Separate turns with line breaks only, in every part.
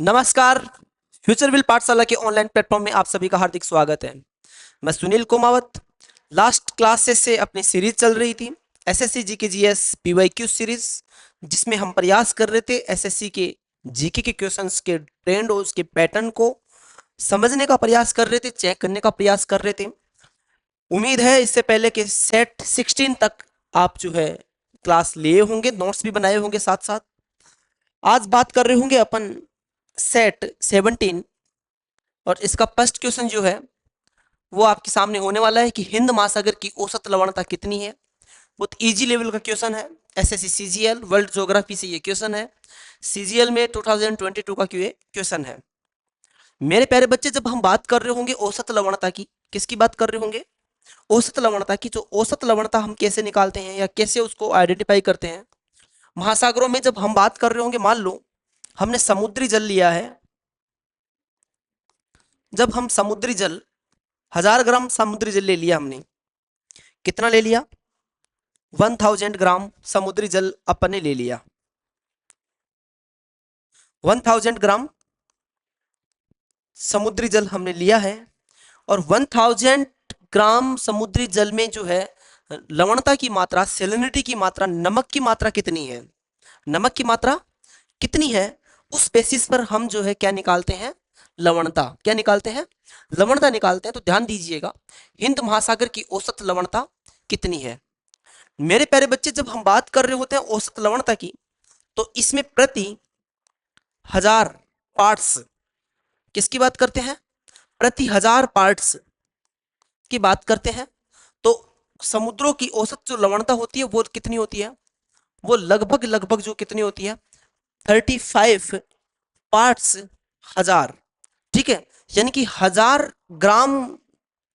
नमस्कार। Future will पाठशाला के ऑनलाइन प्लेटफॉर्म में आप सभी का हार्दिक स्वागत है। मैं सुनील कुमावत। लास्ट क्लासेस से अपनी सीरीज चल रही थी SSC GK GS PYQ series, जिसमें हम प्रयास कर रहे थे एसएससी के जीके के क्वेश्चंस के ट्रेंड और उसके पैटर्न को समझने का प्रयास कर रहे थे, चेक करने का प्रयास कर रहे थे। उम्मीद है इससे पहले कि सेट 16 तक आप जो है क्लास लिए होंगे, नोट्स भी बनाए होंगे साथ साथ। आज बात कर रहे होंगे अपन सेट 17 और इसका फर्स्ट क्वेश्चन जो है वो आपके सामने होने वाला है कि हिंद महासागर की औसत लवणता कितनी है। बहुत इजी लेवल का क्वेश्चन है। एसएससी सीजीएल वर्ल्ड ज्योग्राफी से ये क्वेश्चन है। सीजीएल में 2022 का क्वेश्चन है। मेरे प्यारे बच्चे, जब हम बात कर रहे होंगे औसत लवणता की, किसकी बात कर रहे होंगे? औसत लवणता की। जो औसत लवणता हम कैसे निकालते हैं या कैसे उसको आइडेंटिफाई करते हैं? महासागरों में जब हम बात कर रहे होंगे, मान लो हमने समुद्री जल लिया है। जब हम समुद्री जल 1000 ग्राम समुद्री जल ले लिया हमने, कितना ले लिया? 1000 ग्राम समुद्री जल अपन ने ले लिया। 1000 ग्राम समुद्री जल हमने लिया है और 1000 ग्राम समुद्री जल में जो है लवणता की मात्रा, सेलिनिटी की मात्रा, नमक की मात्रा कितनी है? नमक की मात्रा कितनी है? उस बेसिस पर हम जो है क्या निकालते हैं? लवणता। क्या निकालते हैं? लवणता निकालते हैं। तो ध्यान दीजिएगा, हिंद महासागर की औसत लवणता कितनी है? मेरे प्यारे बच्चे, जब हम बात कर रहे होते हैं औसत लवणता की, तो इसमें प्रति 1000 पार्ट्स, किसकी बात करते हैं? प्रति 1000 पार्ट्स की बात करते हैं। तो समुद्रों की औसत जो लवणता होती है वो कितनी होती है? वो लगभग लगभग जो कितनी होती है? 35 पार्ट्स 1000। ठीक है, यानी कि 1000 ग्राम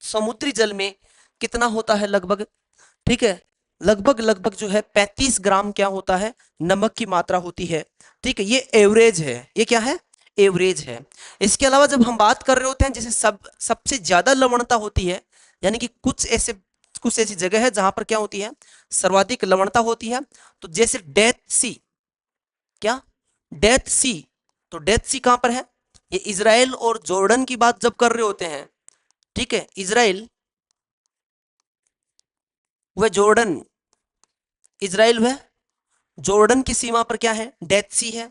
समुद्री जल में कितना होता है लगभग? ठीक है, लगभग लगभग जो है 35 ग्राम क्या होता है? नमक की मात्रा होती है। ठीक है, ये एवरेज है। ये क्या है? एवरेज है। इसके अलावा जब हम बात कर रहे होते हैं, जैसे सबसे ज्यादा लवणता होती है, यानी कि कुछ ऐसी जगह है जहां पर क्या होती है? सर्वाधिक लवणता होती है। तो जैसे डेथ सी, क्या? डेथ सी। तो डेथ सी कहां पर है? ये इजराइल और जॉर्डन की बात जब कर रहे होते हैं, ठीक है, इजराइल व जॉर्डन, इजराइल व जॉर्डन की सीमा पर क्या है? डेथ सी है।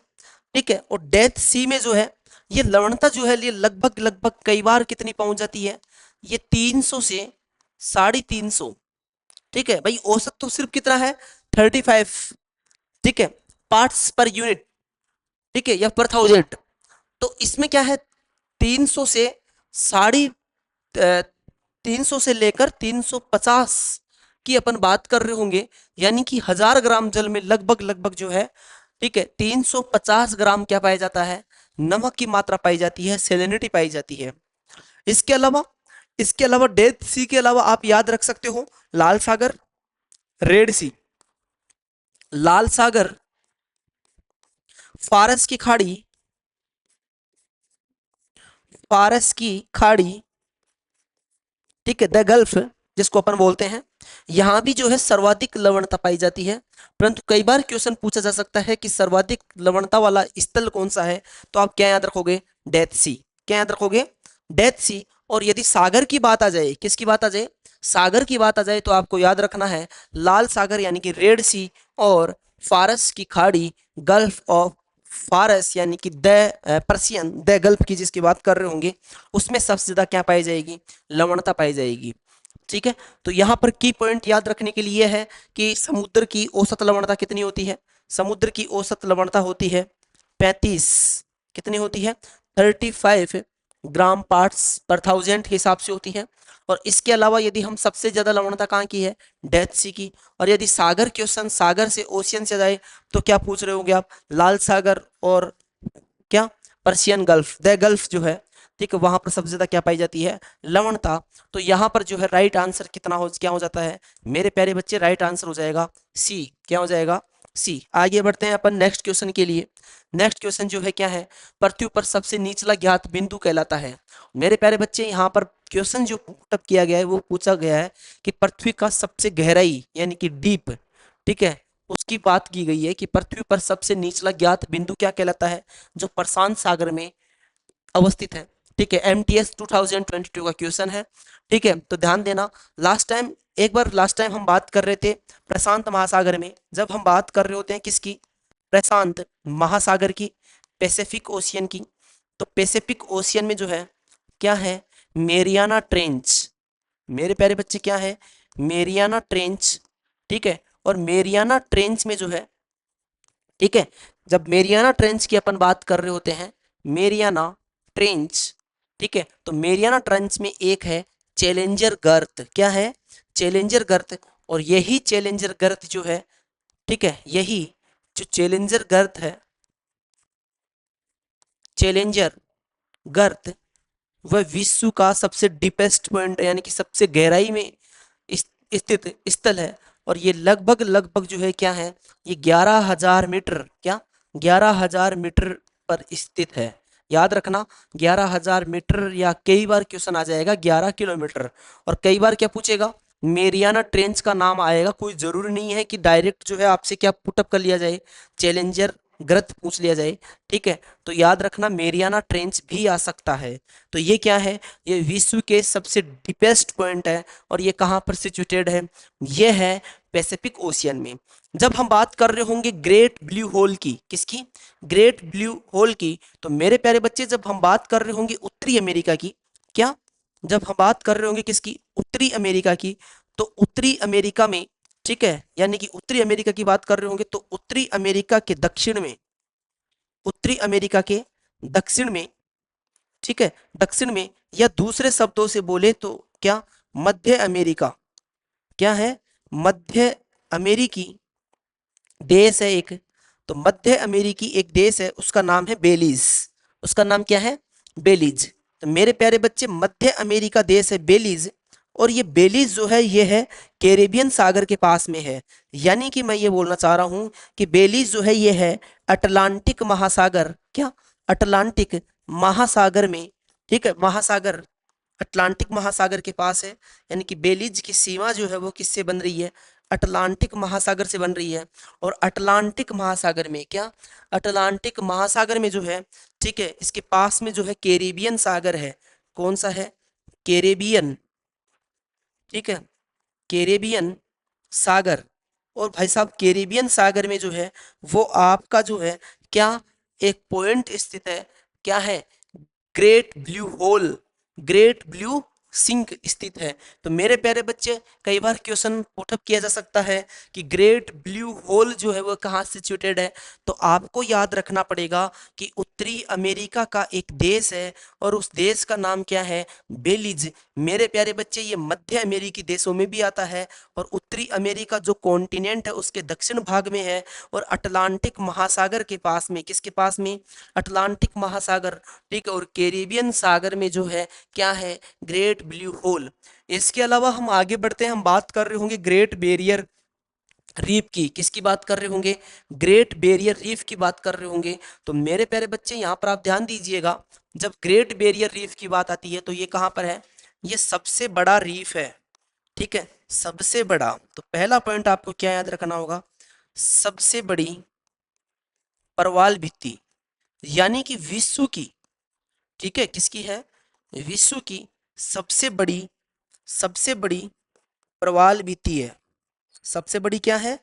ठीक है, और डेथ सी में जो है ये लवणता जो है ये लगभग लगभग कई बार कितनी पहुंच जाती है? ये 300 से 350। ठीक है भाई, औसत तो सिर्फ कितना है? 35। ठीक है, पार्ट्स पर यूनिट, ठीक है, या पर थाउजेंड। तो इसमें क्या है? 300 से साढ़े 300 से लेकर 350 की अपन बात कर रहे होंगे, यानी कि 1000 ग्राम जल में लगभग लगभग जो है, ठीक है, 350 ग्राम क्या पाया जाता है? नमक की मात्रा पाई जाती है, सेलेनिटी पाई जाती है। इसके अलावा डेथ सी के अलावा आप याद रख सकते हो लाल सागर, रेड सी, लाल सागर, फारस की खाड़ी, फारस की खाड़ी, ठीक है, द गल्फ जिसको अपन बोलते हैं, यहां भी जो है सर्वाधिक लवणता पाई जाती है। परंतु कई बार क्वेश्चन पूछा जा सकता है कि सर्वाधिक लवणता वाला स्थल कौन सा है? तो आप क्या याद रखोगे? डेथ सी। क्या याद रखोगे? डेथ सी। और यदि सागर की बात आ जाए, किसकी बात आ जाए? सागर की बात आ जाए, तो आपको याद रखना है लाल सागर यानी कि रेड सी, और फारस की खाड़ी, गल्फ ऑफ फारस यानी कि द पर्सियन, द गल्फ की जिसकी बात कर रहे होंगे, उसमें सबसे ज्यादा क्या पाई जाएगी? लवणता पाई जाएगी। ठीक है, तो यहां पर की पॉइंट याद रखने के लिए है कि समुद्र की औसत लवणता कितनी होती है? समुद्र की औसत लवणता होती है 35। कितनी होती है? 35 ग्राम पार्ट्स पर थाउजेंड के हिसाब से होती है। और इसके अलावा यदि हम सबसे ज्यादा लवणता कहाँ की है? डेथ सी की। और यदि सागर क्वेश्चन, सागर से ओशियन से जाए, तो क्या पूछ रहे होंगे आप? लाल सागर और क्या? पर्शियन गल्फ, द गल्फ जो है, ठीक है, वहां पर सबसे ज्यादा क्या पाई जाती है? लवणता। तो यहां पर जो है राइट आंसर क्या हो जाता है मेरे प्यारे बच्चे? राइट आंसर हो जाएगा सी। क्या हो जाएगा? सी। आगे बढ़ते हैं अपन नेक्स्ट क्वेश्चन के लिए। नेक्स्ट क्वेश्चन जो है क्या है? पृथ्वी पर सबसे निचला ज्ञात बिंदु कहलाता है। मेरे प्यारे बच्चे, यहाँ पर क्वेश्चन जो पुटअप किया गया है वो पूछा गया है कि पृथ्वी का सबसे गहराई यानी कि डीप, ठीक है, उसकी बात की गई है कि पृथ्वी पर सबसे निचला ज्ञात बिंदु क्या कहलाता है, जो प्रशांत सागर में अवस्थित है। ठीक है, एमटीएस 2022 का क्वेश्चन है। ठीक है, तो ध्यान देना। लास्ट टाइम हम बात कर रहे थे प्रशांत महासागर में, जब हम बात कर रहे होते हैं किसकी, प्रशांत महासागर की, पैसिफिक ओशियन की, तो पैसिफिक ओशियन में जो है क्या है, मेरियाना ट्रेंच। मेरे प्यारे बच्चे क्या है, मेरियाना ट्रेंच। ठीक है, और मेरियाना ट्रेंच में जो है, ठीक है, जब मेरियाना ट्रेंच की अपन बात कर रहे होते हैं, मेरियाना ट्रेंच, ठीक है, तो मेरियाना ट्रेंच में एक है चैलेंजर गर्त। क्या है, चैलेंजर गर्त। और यही चैलेंजर गर्त जो है, ठीक है, यही जो चैलेंजर गर्त है, चैलेंजर गर्त, वह विश्व का सबसे डीपेस्ट पॉइंट यानी कि सबसे गहराई में स्थित स्थल है। और ये लगभग लगभग जो है क्या है, ये 11,000 मीटर, क्या 11,000 मीटर पर स्थित है। याद रखना, 11,000 मीटर, या कई बार क्वेश्चन आ जाएगा 11 किलोमीटर, और कई बार क्या पूछेगा, मेरियाना ट्रेंच का नाम आएगा। कोई जरूरी नहीं है कि डायरेक्ट जो है आपसे क्या पुटअप कर लिया जाए, चैलेंजर ग्रत पूछ लिया जाए। ठीक है, तो याद रखना मेरियाना ट्रेंच भी आ सकता है। तो ये क्या है, ये विश्व के सबसे डीपेस्ट पॉइंट है, और ये कहाँ पर सिचुएटेड है, ये है पैसिफिक ओशियन में। जब हम बात कर रहे होंगे ग्रेट ब्लू होल की, किसकी, ग्रेट ब्लू होल की, तो मेरे प्यारे बच्चे जब हम बात कर रहे होंगे उत्तरी अमेरिका की, क्या, जब हम बात कर रहे होंगे किसकी, उत्तरी अमेरिका की, तो उत्तरी अमेरिका में, ठीक है, यानी कि उत्तरी अमेरिका की बात कर रहे होंगे, तो उत्तरी अमेरिका के दक्षिण में, उत्तरी अमेरिका के दक्षिण में, ठीक है, दक्षिण में, या दूसरे शब्दों से बोले तो क्या, मध्य अमेरिका, क्या है, मध्य अमेरिकी देश है एक, तो मध्य अमेरिकी एक देश है, उसका नाम है बेलीज। उसका नाम क्या है, बेलीज। तो मेरे प्यारे बच्चे मध्य अमेरिका देश है बेलीज, और ये बेलीज जो है ये है कैरेबियन सागर के पास में है। यानी कि मैं ये बोलना चाह रहा हूं कि बेलीज जो है ये है अटलांटिक महासागर, क्या, अटलांटिक महासागर में, ठीक है, महासागर अटलांटिक महासागर के पास है। यानी कि बेलीज की सीमा जो है वो किससे बन रही है, अटलांटिक महासागर से बन रही है। और अटलांटिक महासागर में क्या, अटलांटिक महासागर में जो है, ठीक है, इसके पास में जो है कैरेबियन सागर है। कौन सा है, कैरेबियन, ठीक है, कैरेबियन सागर। और भाई साहब कैरेबियन सागर में जो है वो आपका जो है क्या, एक पॉइंट स्थित है, क्या है, great blue hole, great blue sink स्थित है। तो मेरे प्यारे बच्चे कई बार क्वेश्चन पुटअप किया जा सकता है कि ग्रेट ब्लू होल जो है वो कहाँ सिचुएटेड है, तो आपको याद रखना पड़ेगा कि उत्तरी अमेरिका का एक देश है, और उस देश का नाम क्या है, बेलीज। मेरे प्यारे बच्चे ये मध्य अमेरिकी देशों में भी आता है, और उत्तरी अमेरिका जो कॉन्टिनेंट है उसके दक्षिण भाग में है, और अटलांटिक महासागर के पास में, किसके पास में, अटलांटिक महासागर, ठीक है, और कैरिबियन सागर में जो है क्या है, ग्रेट ब्लू होल। इसके अलावा हम आगे बढ़ते हैं, हम बात कर रहे होंगे ग्रेट बैरियर रीफ की, किसकी बात कर रहे होंगे, ग्रेट बैरियर रीफ की बात कर रहे होंगे। तो मेरे प्यारे बच्चे यहाँ पर आप ध्यान दीजिएगा, जब ग्रेट बैरियर रीफ की बात आती है तो ये कहाँ पर है, ये सबसे बड़ा रीफ है। ठीक है, सबसे बड़ा। तो पहला पॉइंट आपको क्या याद रखना होगा, सबसे बड़ी प्रवाल भित्ति, यानी कि विश्व की, ठीक है, किसकी है, विश्व की सबसे बड़ी प्रवाल भित्ति है। सबसे बड़ी क्या है,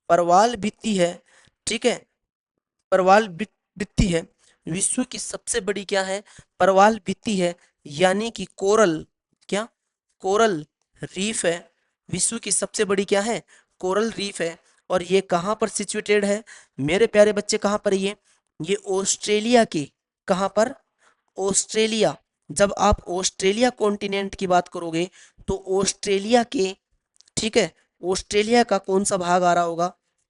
प्रवाल भित्ति है। ठीक है, प्रवाल भित्ति है, विश्व की सबसे बड़ी क्या है, प्रवाल भित्ति है। यानी कि कोरल, क्या, कोरल रीफ है, विश्व की सबसे बड़ी क्या है, कोरल रीफ है। और ये कहाँ पर सिचुएटेड है, मेरे प्यारे बच्चे कहाँ पर है ये ऑस्ट्रेलिया के, कहाँ पर, ऑस्ट्रेलिया। जब आप ऑस्ट्रेलिया कॉन्टिनेंट की बात करोगे तो ऑस्ट्रेलिया के, ठीक है, ऑस्ट्रेलिया का कौन सा भाग आ रहा होगा,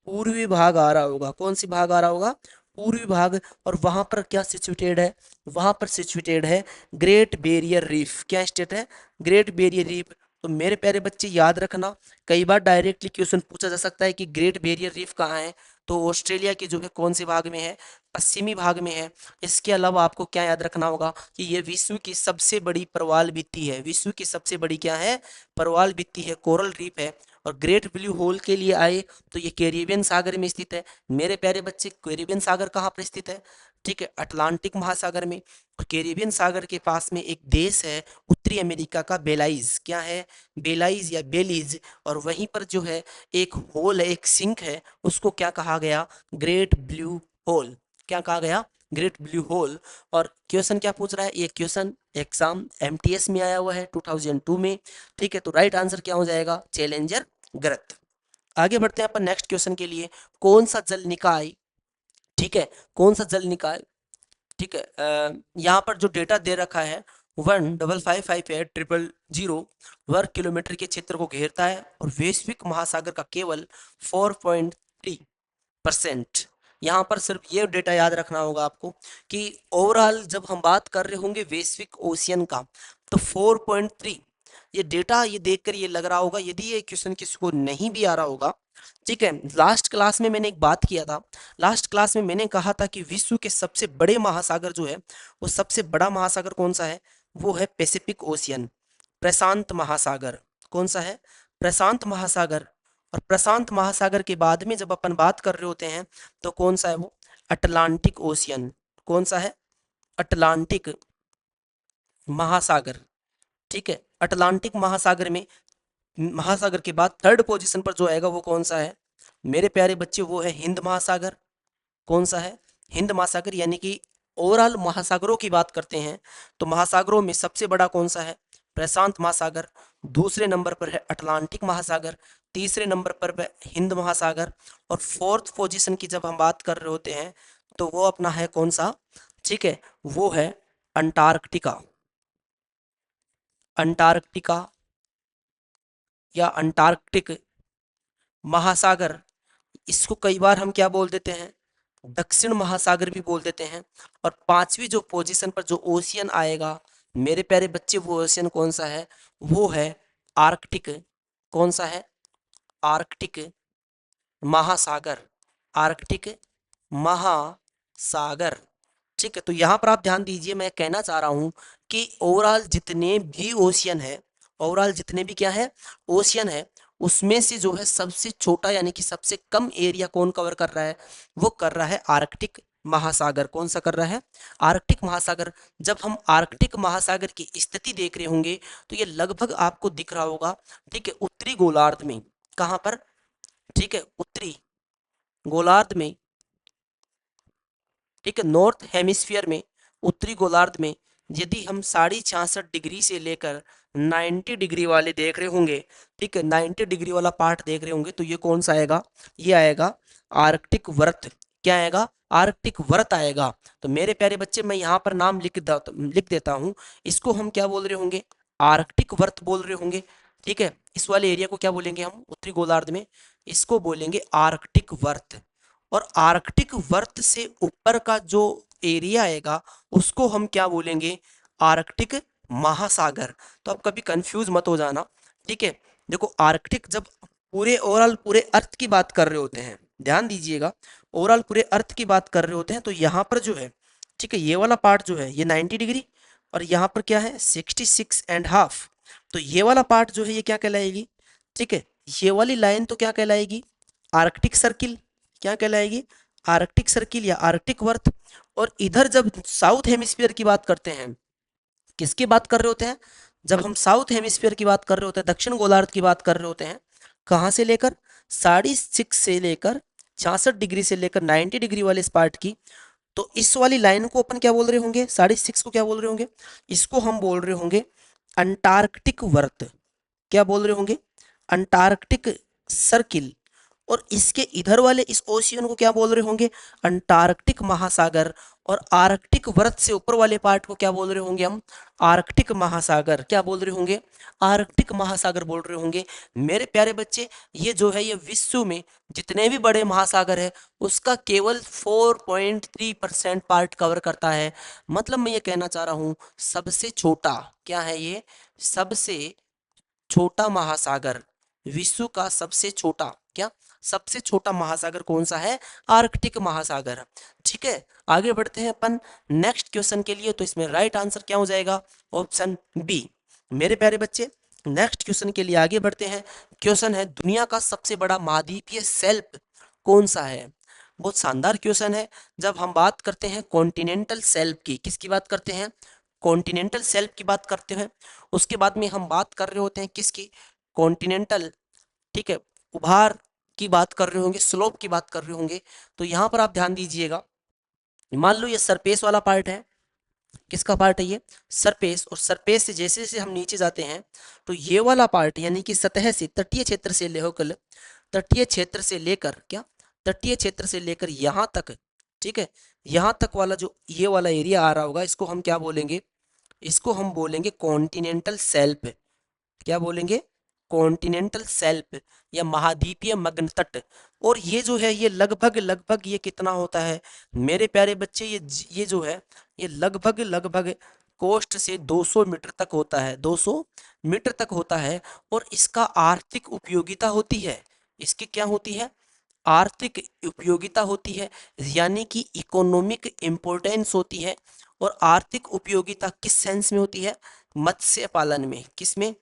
पूर्वी भाग आ रहा होगा। कौन सी भाग आ रहा होगा, पूर्वी भाग। और वहां पर क्या सिचुएटेड है, वहां पर सिचुएटेड है ग्रेट बैरियर रीफ। क्या स्टेट है, ग्रेट बैरियर रीफ। तो मेरे प्यारे बच्चे याद रखना, कई बार डायरेक्टली क्वेश्चन पूछा जा सकता है कि ग्रेट बैरियर रीफ कहाँ है, तो ऑस्ट्रेलिया के जो है कौन से भाग में है, पश्चिमी भाग में है। इसके अलावा आपको क्या याद रखना होगा कि ये विश्व की सबसे बड़ी प्रवाल भित्ति है। विश्व की सबसे बड़ी क्या है, प्रवाल भित्ति है, कोरल रीफ है। और ग्रेट ब्लू होल के लिए आए तो ये कैरिबियन सागर में स्थित है। मेरे प्यारे बच्चे, कैरिबियन सागर कहाँ पर स्थित है? ठीक है, अटलांटिक महासागर में। और कैरिबियन सागर के पास में एक देश है उत्तरी अमेरिका का, बेलाइज। क्या है? बेलाइज या बेलीज। और वहीं पर जो है एक होल है, एक सिंक है, उसको क्या कहा गया? Great blue hole. क्या कहा गया? Great blue hole. और क्वेश्चन क्या पूछ रहा है? ये क्वेश्चन एग्जाम एमटीएस में आया हुआ है 2002 में। ठीक है, तो राइट आंसर क्या हो जाएगा? चैलेंजर गर्त। आगे बढ़ते हैं अपन नेक्स्ट क्वेश्चन के लिए। कौन सा जल निकाय, ठीक है, कौन सा जल निकाय, ठीक है, यहाँ पर जो डेटा दे रखा है 1555800 वर्ग किलोमीटर के क्षेत्र को घेरता है और वैश्विक महासागर का केवल 4.3%। यहाँ पर सिर्फ ये डेटा याद रखना होगा आपको कि ओवरऑल जब हम बात कर रहे होंगे वैश्विक ओशियन का, तो 4.3 ये डेटा ये देखकर ये लग रहा होगा, यदि ये क्वेश्चन किसी को नहीं भी आ रहा होगा, ठीक है। लास्ट क्लास में मैंने एक बात किया था, लास्ट क्लास में मैंने कहा था कि विश्व के सबसे बड़े महासागर जो है, वो सबसे बड़ा महासागर कौन सा है? वो है पैसिफिक ओशियन, प्रशांत महासागर। कौन सा है? प्रशांत महासागर। और प्रशांत महासागर के बाद में जब अपन बात कर रहे होते हैं तो कौन सा है वो? Atlantic ocean. कौन सा है? अटलांटिक महासागर। ठीक है, अटलांटिक महासागर में, महासागर के बाद थर्ड पोजीशन पर जो आएगा वो कौन सा है मेरे प्यारे बच्चे? वो है हिंद महासागर। कौन सा है? हिंद महासागर। यानी कि ओवरऑल महासागरों की बात करते हैं तो महासागरों में सबसे बड़ा कौन सा है? प्रशांत महासागर। दूसरे नंबर पर है अटलांटिक महासागर। तीसरे नंबर पर है हिंद महासागर। और फोर्थ पोजीशन की जब हम बात कर रहे होते हैं तो वो अपना है कौन सा? ठीक है, वो है अंटार्कटिका। अंटार्कटिका या अंटार्कटिक महासागर, इसको कई बार हम क्या बोल देते हैं? दक्षिण महासागर भी बोल देते हैं। और पांचवी जो पोजीशन पर जो ओशियन आएगा मेरे प्यारे बच्चे, वो ओशियन कौन सा है? वो है आर्कटिक। कौन सा है? आर्कटिक महासागर। आर्कटिक महासागर। ठीक है, तो यहाँ पर आप ध्यान दीजिए, मैं कहना चाह रहा हूँ कि ओवरऑल जितने भी ओशियन है, ओवरऑल जितने भी क्या है? ओशियन है, उसमें से जो है सबसे छोटा यानी कि सबसे कम एरिया कौन कवर कर रहा है? वो कर रहा है आर्कटिक महासागर। कौन सा कर रहा है? आर्कटिक महासागर। जब हम आर्कटिक महासागर की स्थिति देख रहे होंगे तो ये लगभग आपको दिख रहा होगा, ठीक है, उत्तरी गोलार्ध में। कहाँ पर? ठीक है, उत्तरी गोलार्ध में। ठीक है, नॉर्थ हेमिस्फीयर में, उत्तरी गोलार्ध में। यदि हम 66.5 डिग्री से लेकर 90 डिग्री वाले देख रहे होंगे, ठीक है, 90 डिग्री वाला पार्ट देख रहे होंगे, तो ये कौन सा आएगा? ये आएगा आर्कटिक वर्त। क्या आएगा? आर्कटिक वर्त आएगा। तो मेरे प्यारे बच्चे, मैं यहाँ पर नाम लिख देता हूँ। इसको हम क्या बोल रहे होंगे? आर्कटिक वर्त बोल रहे होंगे। ठीक है, इस वाले एरिया को क्या बोलेंगे हम उत्तरी गोलार्ध में? इसको बोलेंगे आर्कटिक वर्त। और आर्कटिक वर्त से ऊपर का जो एरिया आएगा उसको हम क्या बोलेंगे? आर्कटिक महासागर। तो आप कभी कंफ्यूज मत हो जाना। ठीक है, देखो आर्कटिक जब पूरे ओवरऑल पूरे अर्थ की बात कर रहे होते हैं, ध्यान दीजिएगा, ओवरऑल पूरे अर्थ की बात कर रहे होते हैं तो यहाँ पर जो है, ठीक है, ये वाला पार्ट जो है ये 90 डिग्री, और यहाँ पर क्या है 66.5। तो ये वाला पार्ट जो है ये क्या कहलाएगी? ठीक है, ये वाली लाइन तो क्या कहलाएगी? Arctic circle. क्या कहलाएगी? आर्कटिक सर्किल या आर्कटिक वर्त। और इधर जब साउथ हेमिस्फीयर की बात करते हैं, किसकी बात कर रहे होते हैं? जब हम साउथ हेमिस्फीयर की बात कर रहे होते हैं, दक्षिण गोलार्ध की बात कर रहे होते हैं, कहाँ से लेकर 6.5 से लेकर 66 डिग्री से लेकर 90 डिग्री वाले इस पार्ट की, तो इस वाली लाइन को अपन क्या बोल रहे होंगे? 6.5 को क्या बोल रहे होंगे? इसको हम बोल रहे होंगे अंटार्कटिक वर्त। क्या बोल रहे होंगे? Antarctic circle. और इसके इधर वाले इस ओशियन को क्या बोल रहे होंगे? अंटार्कटिक महासागर। और आर्कटिक वृत्त से ऊपर वाले पार्ट को क्या बोल रहे होंगे हम? आर्कटिक महासागर। क्या बोल रहे होंगे? आर्कटिक महासागर बोल रहे होंगे। मेरे प्यारे बच्चे, ये जो है ये विश्व में जितने भी बड़े महासागर है उसका केवल 4.3% पार्ट कवर करता है। मतलब मैं ये कहना चाह रहा हूँ सबसे छोटा क्या है ये? सबसे छोटा महासागर, विश्व का सबसे छोटा क्या? सबसे छोटा महासागर कौन सा है? आर्कटिक महासागर। ठीक है, आगे बढ़ते हैं अपन नेक्स्ट क्वेश्चन के लिए। तो इसमें राइट आंसर क्या हो जाएगा? Option B. मेरे प्यारे बच्चे, नेक्स्ट क्वेश्चन के लिए आगे बढ़ते हैं। क्वेश्चन है, दुनिया का सबसे बड़ा महाद्वीपीय शेल्फ कौन सा है? बहुत शानदार क्वेश्चन है। जब हम बात करते हैं कॉन्टिनेंटल शेल्फ की, किसकी बात करते हैं? कॉन्टिनेंटल शेल्फ की बात करते हैं। उसके बाद में हम बात कर रहे होते हैं किसकी? कॉन्टिनेंटल, ठीक है, उभार की बात कर रहे होंगे, स्लोप की बात कर रहे होंगे। तो यहाँ पर आप ध्यान दीजिएगा, मान लो ये सरफेस वाला पार्ट है। किसका पार्ट है ये? सरफेस। और सरफेस से जैसे जैसे हम नीचे जाते हैं तो ये वाला पार्ट यानी कि सतह से, तटीय क्षेत्र से लेकर, तटीय क्षेत्र से लेकर क्या, तटीय क्षेत्र से लेकर यहाँ तक, ठीक है, यहाँ तक वाला जो ये वाला एरिया आ रहा होगा, इसको हम क्या बोलेंगे? इसको हम बोलेंगे कॉन्टिनेंटल शेल्फ। क्या बोलेंगे? कॉन्टिनेंटल शेल्फ या महाद्वीपीय मग्न तट। और ये जो है ये लगभग लगभग ये कितना होता है मेरे प्यारे बच्चे? ये जो है ये लगभग लगभग कोस्ट से 200 मीटर तक होता है, 200 मीटर तक होता है। और इसका आर्थिक उपयोगिता होती है, इसकी क्या होती है? आर्थिक उपयोगिता होती है, यानी कि इकोनॉमिक इम्पोर्टेंस होती है। और आर्थिक उपयोगिता किस सेंस में होती है? मत्स्य पालन में। किस में?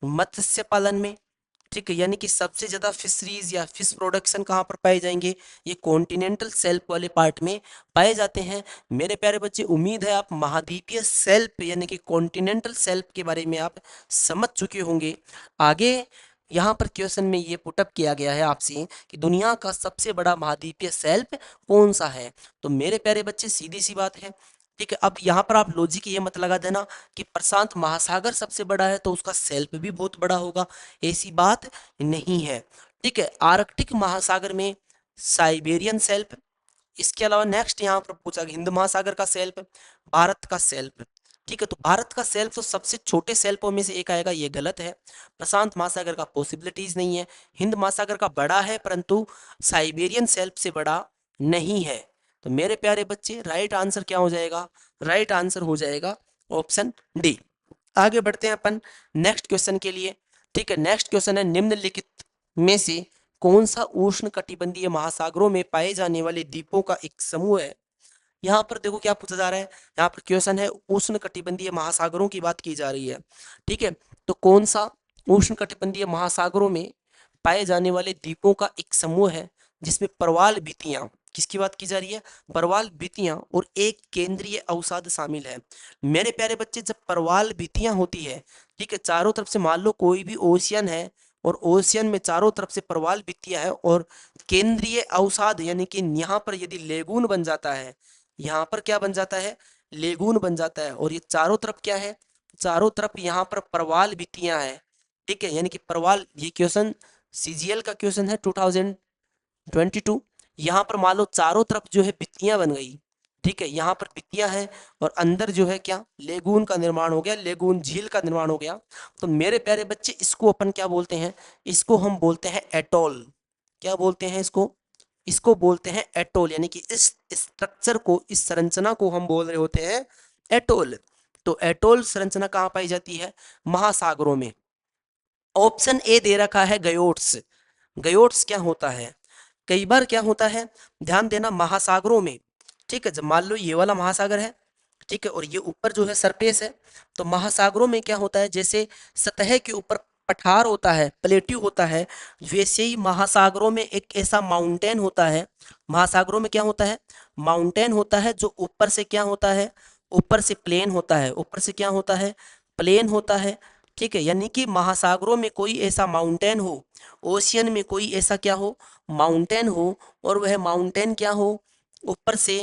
मत्स्य पालन में, ठीक है। यानी कि सबसे ज्यादा फिशरीज या फिश प्रोडक्शन कहाँ पर पाए जाएंगे? ये कॉन्टिनेंटल शेल्फ वाले पार्ट में पाए जाते हैं। मेरे प्यारे बच्चे, उम्मीद है आप महाद्वीपीय शेल्फ यानी कि कॉन्टिनेंटल शेल्फ के बारे में आप समझ चुके होंगे। आगे यहाँ पर क्वेश्चन में ये पुटअप किया गया है आपसे कि दुनिया का सबसे बड़ा महाद्वीपीय शेल्फ कौन सा है? तो मेरे प्यारे बच्चे, सीधी सी बात है, ठीक है। अब यहाँ पर आप लॉजिक ये मत लगा देना कि प्रशांत महासागर सबसे बड़ा है तो उसका शेल्फ भी बहुत बड़ा होगा, ऐसी बात नहीं है, ठीक है। आर्कटिक महासागर में साइबेरियन शेल्फ, इसके अलावा नेक्स्ट यहाँ पर पूछा गया हिंद महासागर का शेल्फ, भारत का शेल्फ, ठीक है। तो भारत का शेल्फ तो सबसे छोटे शेल्फों में से एक आएगा, ये गलत है। प्रशांत महासागर का पॉसिबिलिटीज नहीं है। हिंद महासागर का बड़ा है परंतु साइबेरियन शेल्फ से बड़ा नहीं है। तो मेरे प्यारे बच्चे, राइट आंसर क्या हो जाएगा? राइट आंसर हो जाएगा ऑप्शन डी। आगे बढ़ते हैं अपन नेक्स्ट क्वेश्चन के लिए, ठीक है। नेक्स्ट क्वेश्चन है, निम्नलिखित में से कौन सा उष्ण कटिबंधीय महासागरों में पाए जाने वाले द्वीपों का एक समूह है? यहाँ पर देखो क्या पूछा जा रहा है, यहाँ पर क्वेश्चन है उष्ण कटिबंधीय महासागरों की बात की जा रही है, ठीक है। तो कौन सा उष्ण कटिबंधीय महासागरों में पाए जाने वाले द्वीपों का एक समूह है जिसमें प्रवाल भित्तियां, किसकी बात की जा रही है? प्रवाल भित्तियां और एक केंद्रीय अवसाद शामिल है। मेरे प्यारे बच्चे, जब प्रवाल भित्तियां होती है, ठीक है, चारों तरफ से मान लो कोई भी ओशियन है और ओशियन में चारों तरफ से प्रवाल भित्तियां है और केंद्रीय अवसाद यानी कि यहाँ पर यदि लेगून बन जाता है, यहाँ पर क्या बन जाता है? लेगून बन जाता है। और ये चारों तरफ क्या है? चारों तरफ यहाँ पर प्रवाल भित्तियां है, ठीक है। यानी कि प्रवाल, ये क्वेश्चन सीजीएल का क्वेश्चन है 2022। यहाँ पर मान लो चारों तरफ जो है भित्तियां बन गई, ठीक है, यहाँ पर भित्तियां हैं और अंदर जो है क्या, लेगून का निर्माण हो गया, लेगून झील का निर्माण हो गया। तो मेरे प्यारे बच्चे, इसको अपन क्या बोलते हैं? इसको हम बोलते हैं एटोल। क्या बोलते हैं इसको? इसको बोलते हैं एटोल, यानी कि इस स्ट्रक्चर को, इस संरचना को हम बोल रहे होते हैं एटोल। तो एटोल संरचना कहाँ पाई जाती है? महासागरों में। ऑप्शन ए दे रखा है गयोट्स। गयोट्स क्या होता है? कई बार क्या होता है, ध्यान देना, महासागरों में, ठीक है, जब मान लो ये वाला महासागर है, ठीक है, और ये ऊपर जो है सरफेस है, तो महासागरों में क्या होता है, जैसे सतह के ऊपर पठार होता है, प्लेट्यू होता है, वैसे ही महासागरों में एक ऐसा माउंटेन होता है। महासागरों में क्या होता है? माउंटेन होता है, जो ऊपर से क्या होता है? ऊपर से प्लेन होता है। ऊपर से क्या होता है? प्लेन होता है, ठीक है। यानी कि महासागरों में कोई ऐसा माउंटेन हो, ओशियन में कोई ऐसा क्या हो? माउंटेन हो, और वह माउंटेन क्या हो? ऊपर से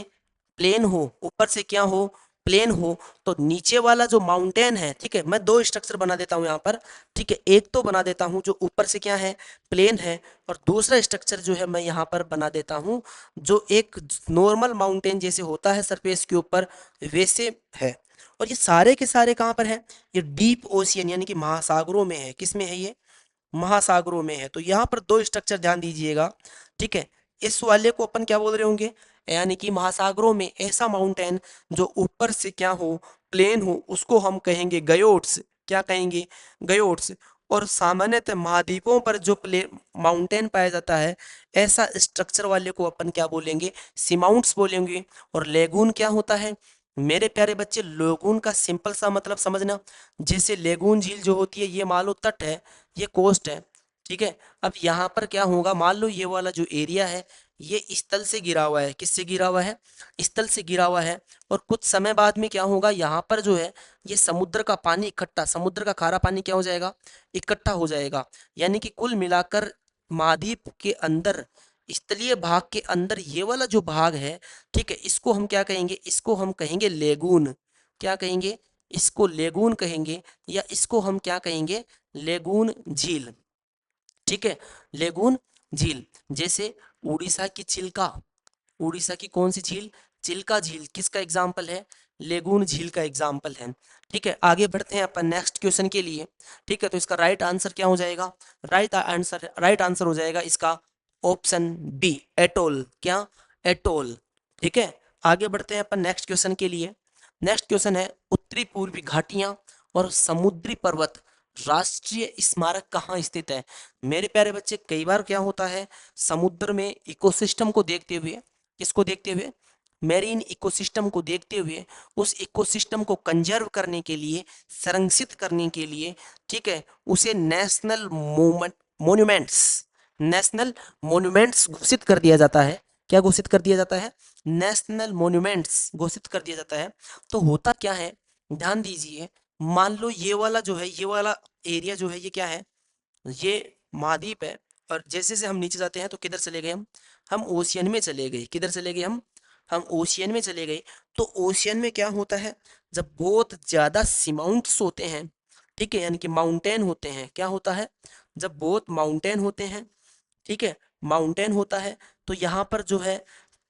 प्लेन हो, ऊपर से क्या हो? प्लेन हो। तो नीचे वाला जो माउंटेन है, ठीक है, मैं दो स्ट्रक्चर बना देता हूं यहाँ पर, ठीक है। एक तो बना देता हूं जो ऊपर से क्या है? प्लेन है। और दूसरा स्ट्रक्चर जो है मैं यहाँ पर बना देता हूं जो एक नॉर्मल माउंटेन जैसे होता है सरफेस के ऊपर, वैसे है। और ये सारे के सारे कहाँ पर है? ये डीप ओशियन यानी कि महासागरों में है। किस में है ये? महासागरों में है। तो यहाँ पर दो स्ट्रक्चर ध्यान दीजिएगा, ठीक है। इस वाले को अपन क्या बोल रहे होंगे? यानी कि महासागरों में ऐसा माउंटेन जो ऊपर से क्या हो? प्लेन हो, उसको हम कहेंगे गयोट्स। क्या कहेंगे? गयोट्स। और सामान्यतः महाद्वीपों पर जो प्ले माउंटेन पाया जाता है, ऐसा स्ट्रक्चर वाले को अपन क्या बोलेंगे? सीमाउंट्स बोलेंगे। और लेगून क्या होता है? मेरे प्यारे बच्चे, लेगून का सिंपल सा मतलब समझना। जैसे लेगून झील जो होती है, ये मान लो तट है, ये कोस्ट है, ठीक है। अब यहाँ पर क्या होगा, मान लो ये वाला जो एरिया है, ये स्थल से घिरा हुआ है। किससे घिरा हुआ है? स्थल से घिरा हुआ है। और कुछ समय बाद में क्या होगा, यहाँ पर जो है ये समुद्र का पानी इकट्ठा, समुद्र का खारा पानी क्या हो जाएगा, इकट्ठा हो जाएगा। यानी कि कुल मिलाकर महाद्वीप के अंदर, स्थलीय भाग के अंदर ये वाला जो भाग है, ठीक है, इसको हम क्या कहेंगे, इसको हम कहेंगे लेगून। क्या कहेंगे? इसको लेगून कहेंगे, या इसको हम क्या कहेंगे, लेगून झील। ठीक है, लेगून झील। जैसे उड़ीसा की चिल्का, उड़ीसा की कौन सी झील, चिल्का झील, किसका एग्जाम्पल है, लेगून झील का एग्जाम्पल है। ठीक है, आगे बढ़ते हैं अपन नेक्स्ट क्वेश्चन के लिए। ठीक है, तो इसका राइट आंसर क्या हो जाएगा, राइट आंसर हो जाएगा इसका ऑप्शन बी, एटोल। क्या? एटोल। ठीक है, आगे बढ़ते हैं अपन नेक्स्ट क्वेश्चन के लिए। नेक्स्ट क्वेश्चन है, उत्तरी पूर्वी घाटियां और समुद्री पर्वत राष्ट्रीय स्मारक कहाँ स्थित है? मेरे प्यारे बच्चे, कई बार क्या होता है, समुद्र में इकोसिस्टम को देखते हुए, किसको देखते हुए, मेरीन इकोसिस्टम को देखते हुए, उस इकोसिस्टम को कंजर्व करने के लिए, संरक्षित करने के लिए, ठीक है, उसे नेशनल मोन्यूमेंट्स, नेशनल मोन्यूमेंट्स घोषित कर दिया जाता है। क्या घोषित कर दिया जाता है? नेशनल मोन्यूमेंट्स घोषित कर दिया जाता है। तो होता क्या है, ध्यान दीजिए, मान लो ये वाला जो है, ये वाला एरिया जो है, ये क्या है, ये महाद्वीप है। और जैसे से हम नीचे जाते हैं तो किधर चले गए हम ओशियन में चले गए। किधर चले गए हम ओशियन में चले गए। तो ओशियन में क्या होता है, जब बहुत ज्यादा सीमाउंट्स होते हैं, ठीक है, यानी कि माउंटेन होते हैं, क्या होता है, जब बहुत माउंटेन होते हैं, ठीक है, माउंटेन होता है, तो यहाँ पर जो है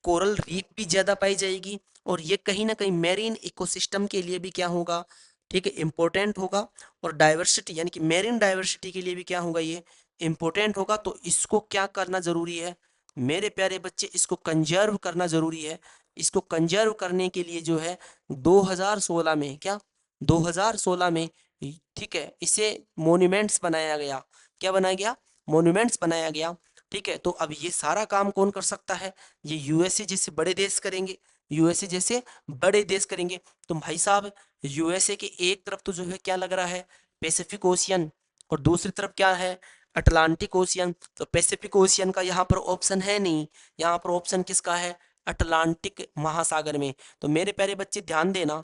कोरल रीफ भी ज्यादा पाई जाएगी। और ये कहीं ना कहीं मेरीन इकोसिस्टम के लिए भी क्या होगा, ठीक है, इंपॉर्टेंट होगा। और डाइवर्सिटी, यानी कि मेरीन डाइवर्सिटी के लिए भी क्या होगा, ये इंपॉर्टेंट होगा। तो इसको क्या करना जरूरी है मेरे प्यारे बच्चे, इसको कंजर्व करना जरूरी है। इसको कंजर्व करने के लिए जो है 2016 में, क्या, 2016 में, ठीक है, इसे मोन्यूमेंट्स बनाया गया। क्या बनाया गया? मोन्यूमेंट्स बनाया गया। ठीक है, तो अब ये सारा काम कौन कर सकता है, ये यूएसए जैसे बड़े देश करेंगे, यूएसए जैसे बड़े देश करेंगे। तो भाई साहब, यूएसए के एक तरफ तो जो है क्या लग रहा है, पैसिफिक ओशियन, और दूसरी तरफ क्या है, अटलांटिक ओशियन। तो पैसिफिक ओशियन का यहाँ पर ऑप्शन है नहीं, यहाँ पर ऑप्शन किसका है, अटलांटिक महासागर में। तो मेरे प्यारे बच्चे ध्यान देना,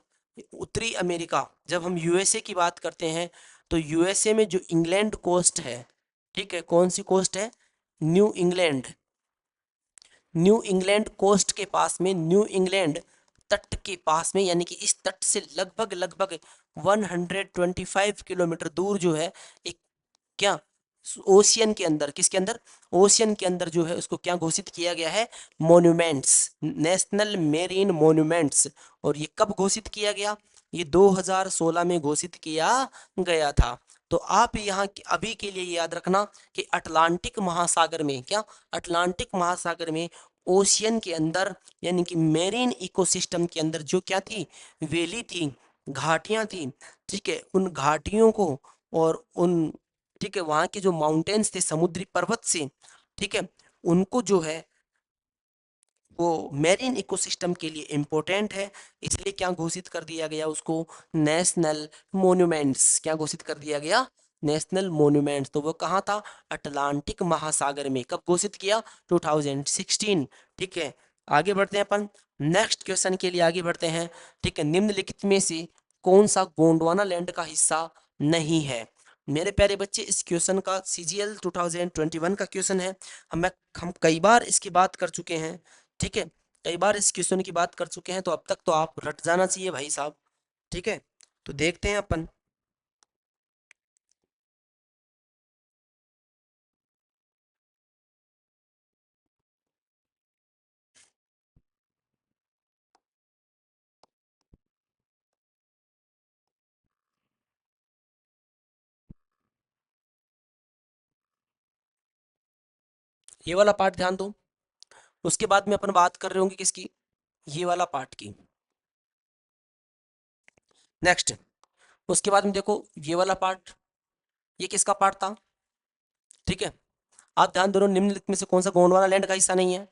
उत्तरी अमेरिका, जब हम यूएसए की बात करते हैं, तो यूएसए में जो इंग्लैंड कोस्ट है, ठीक है, कौन सी कोस्ट है, New England, New England coast के पास में, न्यू इंग्लैंड तट के पास में, यानी कि इस तट से लगभग लगभग 125 किलोमीटर दूर जो है एक, क्या, ओशियन के अंदर, किसके अंदर, ओशियन के अंदर जो है उसको क्या घोषित किया गया है, मॉन्यूमेंट्स, नेशनल मेरीन मॉन्यूमेंट्स। और ये कब घोषित किया गया, ये 2016 में घोषित किया गया था। तो आप यहाँ अभी के लिए याद रखना कि अटलांटिक महासागर में, क्या, अटलांटिक महासागर में, ओशियन के अंदर, यानी कि मेरीन इकोसिस्टम के अंदर जो क्या थी, वैली थी, घाटियां थी, ठीक है, उन घाटियों को, और उन, ठीक है, वहां के जो माउंटेन्स थे, समुद्री पर्वत से, ठीक है, उनको जो है वो मेरीन इकोसिस्टम के लिए इम्पोर्टेंट है। इसलिए क्या घोषित कर दिया गया उसको, नेशनल मोन्यूमेंट्स। क्या घोषित कर दिया गया, नेशनल मोन्यूमेंट्स। तो वो कहाँ था, अटलांटिक महासागर में। कब घोषित किया, 2016। ठीक है, आगे बढ़ते हैं अपन नेक्स्ट क्वेश्चन के लिए, आगे बढ़ते हैं। ठीक है, निम्नलिखित में से कौन सा गोंडवाना लैंड का हिस्सा नहीं है? मेरे प्यारे बच्चे, इस क्वेश्चन का सीजीएल 2021 का क्वेश्चन है। हम कई बार इसकी बात कर चुके हैं, ठीक है, कई बार इस क्वेश्चन की बात कर चुके हैं। तो अब तक तो आप रट जाना चाहिए भाई साहब। ठीक है, तो देखते हैं अपन। ये वाला पार्ट ध्यान दो, उसके बाद में अपन बात कर रहे होंगे किसकी, ये वाला पार्ट की। नेक्स्ट, उसके बाद में देखो ये वाला पार्ट, ये किसका पार्ट था, ठीक है। आप ध्यान दो, निम्नलिखित में से कौन सा गोंडवाना लैंड का हिस्सा नहीं है?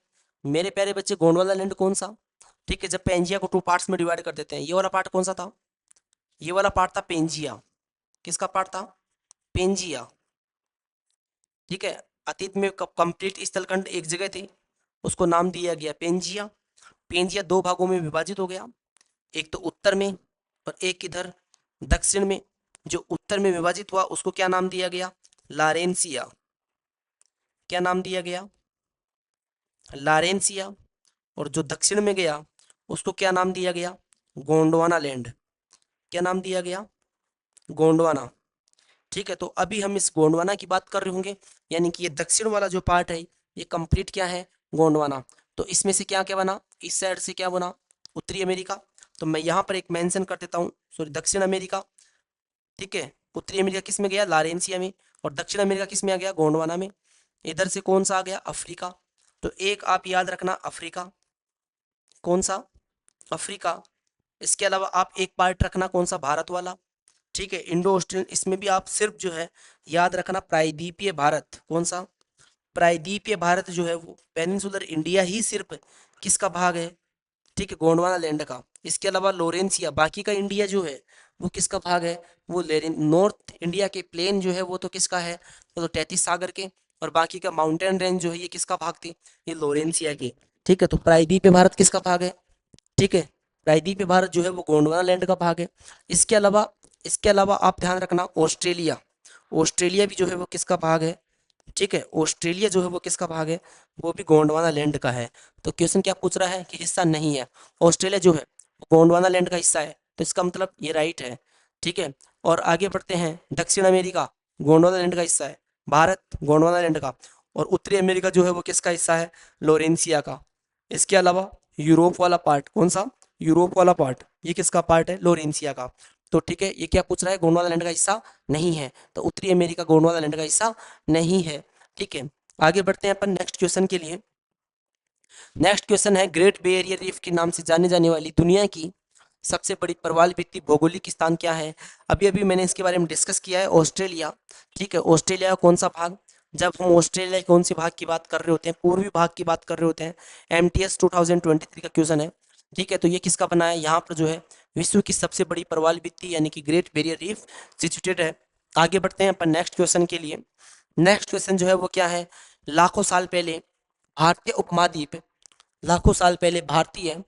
मेरे प्यारे बच्चे, गोंडवाना लैंड कौन सा, ठीक है, जब पेंजिया को 2 पार्ट्स में डिवाइड कर देते हैं। ये वाला पार्ट कौन सा था? ये वाला पार्ट था पेंजिया। किसका पार्ट था? पेंजिया। ठीक है, अतीत में कंप्लीट स्थलखंड एक जगह थी, उसको नाम दिया गया पेंजिया। पेंजिया 2 भागों में विभाजित हो गया, एक तो उत्तर में और एक इधर दक्षिण में। जो उत्तर में विभाजित हुआ उसको क्या नाम दिया गया? लारेंसिया। क्या नाम दिया गया? लारेंसिया। और जो दक्षिण में गया उसको क्या नाम दिया गया? गोंडवाना लैंड। क्या नाम दिया गया? गोंडवाना। ठीक है, तो अभी हम इस गोंडवाना की बात कर रहे होंगे, यानी कि ये दक्षिण वाला जो पार्ट है ये कंप्लीट क्या है? गोंडवाना। तो इसमें से क्या क्या बना? इस साइड से क्या बना? उत्तरी अमेरिका। तो मैं यहाँ पर एक मेंशन कर देता हूँ, सॉरी, दक्षिण अमेरिका। ठीक है, उत्तरी अमेरिका किस में गया? लारेंसिया में। और दक्षिण अमेरिका किस में आ गया? गोंडवाना में। इधर से कौन सा आ गया? अफ्रीका। तो एक आप याद रखना, अफ्रीका। कौन सा? अफ्रीका। इसके अलावा आप एक पार्ट रखना, कौन सा? भारत वाला। ठीक है, इंडो ऑस्ट्रेलियन। इसमें भी आप सिर्फ जो है याद रखना प्रायद्वीपीय भारत। कौन सा? प्रायद्वीपीय भारत जो है वो पेनिनसुलर इंडिया ही सिर्फ किसका भाग है? ठीक है, गोंडवाना लैंड का। इसके अलावा लोरेंसिया, बाकी का इंडिया जो है वो किसका भाग है? वो नॉर्थ इंडिया के प्लेन जो है वो तो किसका है? वो तो 33 सागर के। और बाकी का माउंटेन रेंज जो है ये किसका भाग थी? ये लोरेंसिया की। ठीक है, तो प्रायद्वीपीय भारत किसका भाग है? ठीक है, प्रायद्वीपीय भारत जो है वो गोंडवाना लैंड का भाग है। इसके अलावा आप ध्यान रखना, ऑस्ट्रेलिया। ऑस्ट्रेलिया भी जो है वो किसका भाग है? ठीक है, ऑस्ट्रेलिया जो है वो किसका भाग है? वो भी गोंडवाना लैंड का है। तो क्वेश्चन क्या पूछ रहा है कि हिस्सा नहीं है। ऑस्ट्रेलिया जो है वो गोंडवाना लैंड का हिस्सा है, तो इसका मतलब ये राइट है। ठीक है, और आगे बढ़ते हैं। दक्षिण अमेरिका गोंडवाना लैंड का हिस्सा है, भारत गोंडवाना लैंड का। और उत्तरी अमेरिका जो है वो किसका हिस्सा है? लोरेंसिया का। इसके अलावा यूरोप वाला पार्ट, कौन सा? यूरोप वाला पार्ट, ये किसका पार्ट है? लोरेंसिया का। तो ठीक है, ये क्या पूछ रहा है? गोंडवाना लैंड का हिस्सा नहीं है, तो उत्तरी अमेरिका गोंडवाना लैंड का हिस्सा नहीं है। ठीक है, आगे बढ़ते हैं अपन नेक्स्ट क्वेश्चन के लिए। नेक्स्ट क्वेश्चन है, ग्रेट बैरियर रीफ के नाम से जाने जाने वाली दुनिया की सबसे बड़ी प्रवाल भित्ति भौगोलिक स्थान क्या है? अभी अभी मैंने इसके बारे में डिस्कस किया है, ऑस्ट्रेलिया। ठीक है, ऑस्ट्रेलिया का कौन सा भाग? जब हम ऑस्ट्रेलिया के कौन से भाग की बात कर रहे होते हैं? पूर्वी भाग की बात कर रहे होते हैं। MTS 2023 का क्वेश्चन है। ठीक है, तो ये किसका बना है? यहाँ पर जो है विश्व की सबसे बड़ी प्रवाल भित्ति यानी कि ग्रेट बैरियर रीफ सिचुएटेड है। आगे बढ़ते हैं अपन नेक्स्ट क्वेश्चन के लिए। नेक्स्ट क्वेश्चन जो है वो क्या है? लाखों साल पहले भारतीय उपमहाद्वीप लाखों साल पहले भारतीय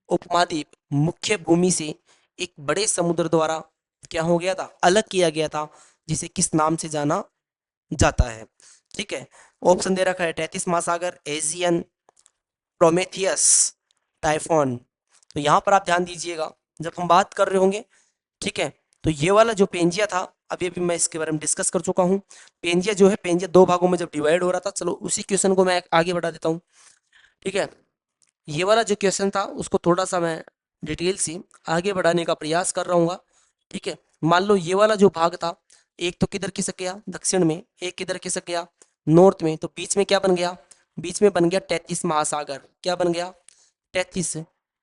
उपमहाद्वीप मुख्य भूमि से एक बड़े समुद्र द्वारा क्या हो गया था? अलग किया गया था, जिसे किस नाम से जाना जाता है? ठीक है, ऑप्शन दे रखा है 33 महासागर, एशियन, प्रोमेथियस, टाइफॉन। तो यहाँ पर आप ध्यान दीजिएगा जब हम बात कर रहे होंगे। ठीक है, तो ये वाला जो पेंजिया था, अभी अभी मैं इसके बारे में डिस्कस कर चुका हूँ। पेंजिया जो है, पेंजिया 2 भागों में जब डिवाइड हो रहा था। चलो उसी क्वेश्चन को मैं आगे बढ़ा देता हूँ। ठीक है, ये वाला जो क्वेश्चन था उसको थोड़ा सा मैं डिटेल से आगे बढ़ाने का प्रयास कर रहा हूँ। ठीक है, मान लो ये वाला जो भाग था, एक तो किधर खिसक गया? दक्षिण में। एक किधर खिसक गया? नॉर्थ में। तो बीच में क्या बन गया? बीच में बन गया 33 महासागर। क्या बन गया? 33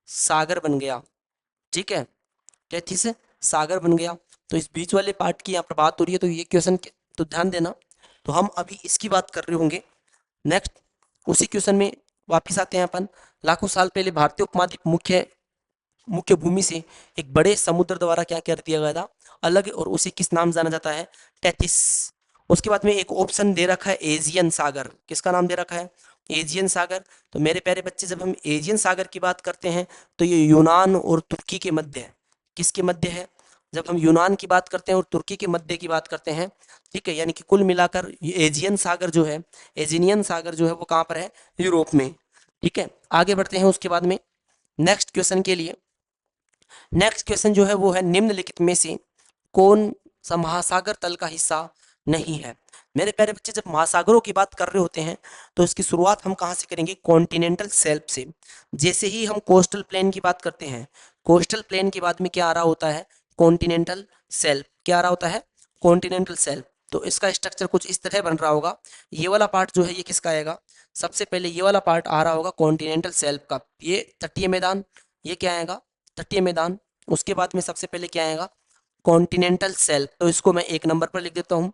सागर बन गया। ठीक है, 33 सागर बन गया। तो इस बीच वाले पार्ट की यहाँ पर बात हो रही है, तो ये क्वेश्चन तो ध्यान देना। तो हम अभी इसकी बात कर रहे होंगे। नेक्स्ट उसी क्वेश्चन में वापिस आते हैं अपन। लाखों साल पहले भारतीय उपमहाद्वीप मुख्य मुख्य भूमि से एक बड़े समुद्र द्वारा क्या कर दिया गया था? अलग, और उसे किस नाम जाना जाता है? 33। उसके बाद में एक ऑप्शन दे रखा है एजियन सागर। किसका नाम दे रखा है? एजियन सागर। तो मेरे प्यारे बच्चे, जब हम एजियन सागर की बात करते हैं तो ये यूनान और तुर्की के मध्य है। किसके मध्य है? जब हम यूनान की बात करते हैं और तुर्की के मध्य की बात करते हैं। ठीक है, यानी कि कुल मिलाकर ये एजियन सागर जो है, एजिनियन सागर जो है वो कहाँ पर है? यूरोप में। ठीक है, आगे बढ़ते हैं उसके बाद में नेक्स्ट क्वेश्चन के लिए। नेक्स्ट क्वेश्चन जो है वो है, निम्नलिखित में से कौन सा महासागर तल का हिस्सा नहीं है? मेरे प्यारे बच्चे, जब महासागरों की बात कर रहे होते हैं तो इसकी शुरुआत हम कहाँ से करेंगे? कॉन्टिनेंटल शेल्फ से। जैसे ही हम कोस्टल प्लेन की बात करते हैं, कोस्टल प्लेन के बाद में क्या आ रहा होता है? Continental shelf. क्या आ रहा होता है? Continental shelf. तो इसका स्ट्रक्चर कुछ इस तरह बन रहा होगा। ये वाला पार्ट जो है ये किसका आएगा? सबसे पहले ये वाला पार्ट आ रहा होगा कॉन्टिनेंटल शेल्फ का। ये तटीय मैदान, ये क्या आएगा? तटीय मैदान। उसके बाद में सबसे पहले क्या आएगा? Continental shelf. तो इसको मैं 1 नंबर पर लिख देता हूँ,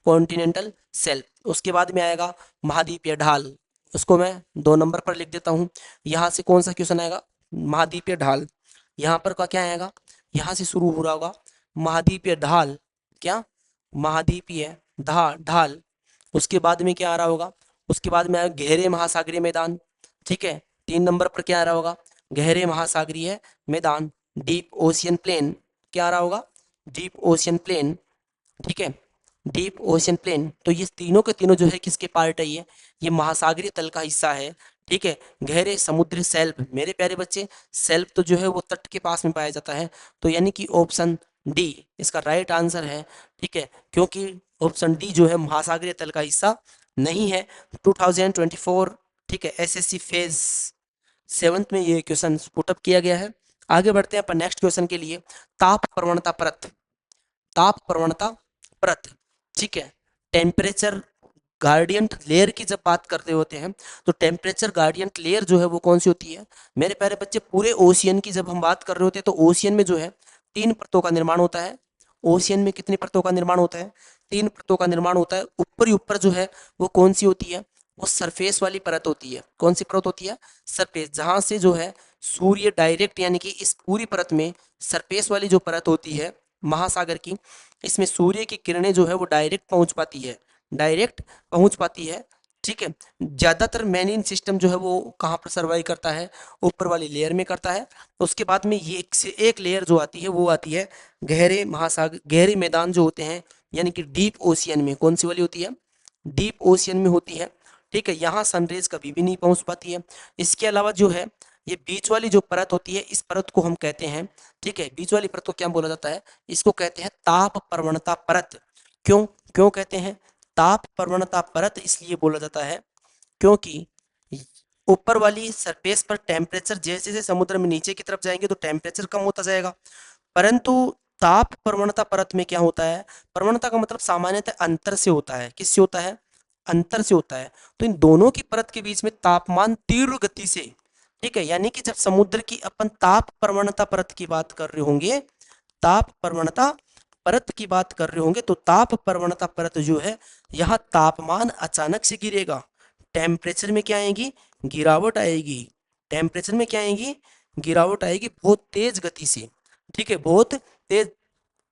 कॉन्टिनेंटल शेल्फ। उसके बाद में आएगा महाद्वीपीय ढाल, उसको मैं 2 नंबर पर लिख देता हूँ। यहाँ से कौन सा क्वेश्चन आएगा? महाद्वीपीय ढाल, यहाँ पर का क्या आएगा, यहाँ से शुरू हो रहा होगा महाद्वीपीय ढाल, क्या महाद्वीपीय ढाल। उसके बाद में क्या आ रहा होगा, उसके बाद में आएगा गहरे महासागरीय मैदान। ठीक है, 3 नंबर पर क्या आ रहा होगा, गहरे महासागरीय मैदान, डीप ओशियन प्लेन। क्या आ रहा होगा, डीप ओशियन प्लेन। ठीक है, डीप ओशियन प्लेन। तो ये तीनों के तीनों जो है किसके पार्ट है, ये महासागरीय तल का हिस्सा है। ठीक है, गहरे समुद्री सेल्फ, मेरे प्यारे बच्चे, सेल्फ तो जो है वो तट के पास में पाया जाता है, तो यानी कि ऑप्शन डी इसका राइट आंसर है। ठीक है, क्योंकि ऑप्शन डी जो है महासागरीय तल का हिस्सा नहीं है। 2024, ठीक है, एसएससी फेज 7th में ये क्वेश्चन पुटअप किया गया है। आगे बढ़ते हैं अपन नेक्स्ट क्वेश्चन के लिए। ताप प्रवणता परत, ताप प्रवणता परत। ठीक है, टेम्परेचर गार्डियंट लेयर की जब बात करते होते हैं तो टेम्परेचर गार्डियंट लेयर जो है वो कौन सी होती है मेरे प्यारे बच्चे, पूरे ओशियन की जब हम बात कर रहे होते हैं तो ओशियन में जो है 3 परतों का निर्माण होता है। ओशियन में कितनी परतों का निर्माण होता है, 3 परतों का निर्माण होता है। ऊपर ही ऊपर जो है वो कौन सी होती है, वो सरफेस वाली परत होती है। कौन सी परत होती है, सरफेस, जहां से जो है सूर्य डायरेक्ट, यानी कि इस पूरी परत में सरफेस वाली जो परत होती है महासागर की, इसमें सूर्य की किरणें जो है वो डायरेक्ट पहुंच पाती है, डायरेक्ट पहुंच पाती है। ठीक है, ज्यादातर मैरीन सिस्टम जो है वो कहाँ पर सर्वाइव करता है, ऊपर वाली लेयर में करता है। उसके बाद में ये एक से एक लेयर जो आती है वो आती है गहरे महासागर, गहरे मैदान जो होते हैं, यानी कि डीप ओशियन में। कौन सी वाली होती है, डीप ओशियन में होती है। ठीक है, यहाँ सनरेज कभी भी नहीं पहुंच पाती है। इसके अलावा जो है ये बीच वाली जो परत होती है, इस परत को हम कहते हैं, ठीक है, बीच वाली परत को क्या बोला जाता है, इसको कहते हैं ताप प्रवणता परत। क्यों, क्यों कहते हैं ताप प्रवणता परत, इसलिए बोला जाता है क्योंकि ऊपर वाली सरफेस पर टेम्परेचर जैसे जैसे समुद्र में नीचे की तरफ जाएंगे तो टेम्परेचर कम होता जाएगा, परंतु ताप प्रवणता परत में क्या होता है, प्रवणता का मतलब सामान्यतः अंतर से होता है। किससे होता है, अंतर से होता है। तो इन दोनों की परत के बीच में तापमान तीव्र गति से, ठीक है, यानी कि जब समुद्र की अपन ताप प्रवणता परत की बात कर रहे होंगे, ताप प्रवणता परत की बात कर रहे होंगे, तो ताप प्रवणता परत जो है, यहाँ तापमान अचानक से गिरेगा, टेम्परेचर में क्या आएगी, गिरावट आएगी। टेम्परेचर में क्या आएगी, गिरावट आएगी बहुत तेज गति से। ठीक है, बहुत तेज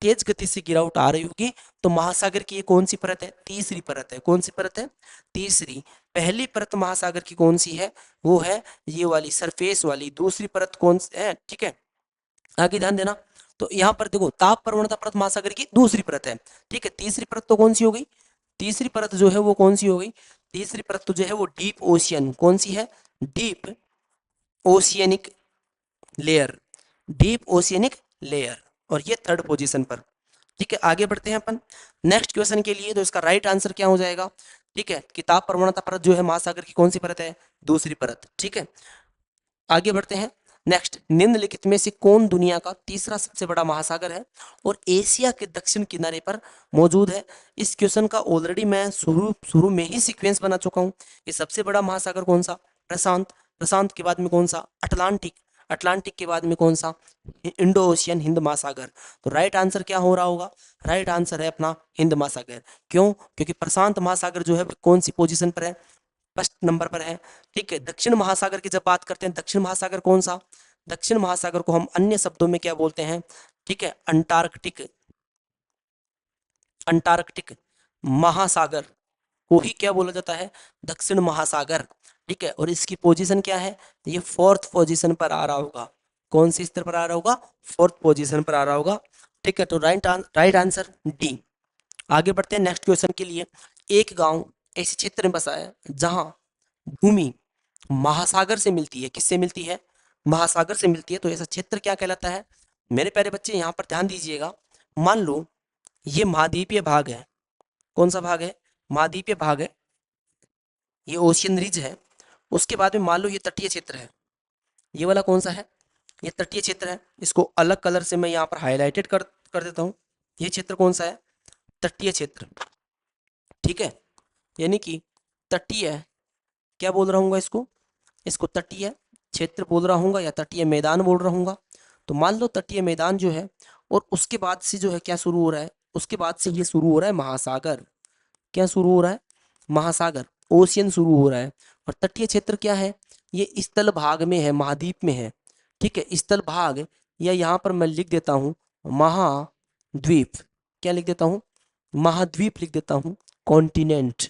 तेज गति से गिरावट आ रही होगी। तो महासागर की ये कौन सी परत है, तीसरी परत है। कौन सी परत है, तीसरी। पहली परत महासागर की कौन सी है, वो है ये वाली सरफेस वाली। दूसरी परत कौन सी है, ठीक है, आगे ध्यान देना। तो यहाँ पर देखो ताप प्रवणता परत महासागर की दूसरी परत है। ठीक है, तीसरी परत तो कौन सी हो गई, तीसरी परत जो है वो कौन सी हो गई, तीसरी परत तो जो है वो डीप ओशियन। कौन सी है, deep oceanic layer, deep oceanic layer, और ये थर्ड पोजीशन पर। ठीक है, आगे बढ़ते हैं अपन नेक्स्ट क्वेश्चन के लिए। तो इसका राइट आंसर क्या हो जाएगा, ठीक है, किताब प्रवणता परत जो है महासागर की कौन सी परत है, दूसरी परत। ठीक है, आगे बढ़ते हैं नेक्स्ट। निम्नलिखित में से कौन दुनिया का तीसरा सबसे बड़ा महासागर है और एशिया के दक्षिण किनारे पर मौजूद है। इस क्वेश्चन का ऑलरेडी मैं शुरू शुरू में ही सीक्वेंस बना चुका हूँ। ये सबसे बड़ा महासागर कौन सा, प्रशांत। प्रशांत के बाद में कौन सा, अटलांटिक। अटलांटिक के बाद में कौन सा, इंडो ओशियन, हिंद महासागर। तो राइट आंसर क्या हो रहा होगा, राइट आंसर है अपना हिंद महासागर। क्यों, क्योंकि प्रशांत महासागर जो है कौन सी पोजीशन पर है, फर्स्ट नंबर पर है। ठीक है, दक्षिण महासागर की जब बात करते हैं, दक्षिण महासागर कौन सा, दक्षिण महासागर को हम अन्य शब्दों में क्या बोलते हैं, ठीक है, अंटार्कटिक। अंटार्कटिक महासागर को ही क्या बोला जाता है, दक्षिण महासागर। ठीक है, और इसकी पोजीशन क्या है, ये फोर्थ पोजीशन पर आ रहा होगा। कौन सी स्तर पर आ रहा होगा, फोर्थ पोजीशन पर आ रहा होगा। ठीक है, तो राइट आंसर डी। आगे बढ़ते हैं नेक्स्ट क्वेश्चन के लिए। एक गांव ऐसे क्षेत्र में बसा है जहां भूमि महासागर से मिलती है। किससे मिलती है, महासागर से मिलती है। तो ऐसा क्षेत्र क्या कहलाता है, मेरे प्यारे बच्चे यहाँ पर ध्यान दीजिएगा। मान लो ये महाद्वीपीय भाग है। कौन सा भाग है, महाद्वीपीय भाग है, ये ओशियन रिज है। उसके बाद में मान लो ये तटीय क्षेत्र है, ये वाला कौन सा है, ये तटीय क्षेत्र है। इसको अलग कलर से मैं यहाँ पर हाईलाइटेड कर देता हूँ। ये क्षेत्र कौन सा है, तटीय क्षेत्र। ठीक है, यानी कि तटीय, क्या बोल रहा हूँ इसको, इसको तटीय क्षेत्र बोल रहा हूँ या तटीय मैदान बोल रहा हूँ। तो मान लो तटीय मैदान जो है, और उसके बाद से जो है क्या शुरू हो रहा है, उसके बाद से ये शुरू हो रहा है महासागर। क्या शुरू हो रहा है, महासागर, ओशियन शुरू हो रहा है। और तटीय क्षेत्र क्या है, ये स्थल भाग में है, महाद्वीप में है। ठीक है, स्थल भाग, या यहाँ पर मैं लिख देता हूँ महाद्वीप। क्या लिख देता हूँ? महाद्वीप लिख देता हूँ, कॉन्टिनेंट।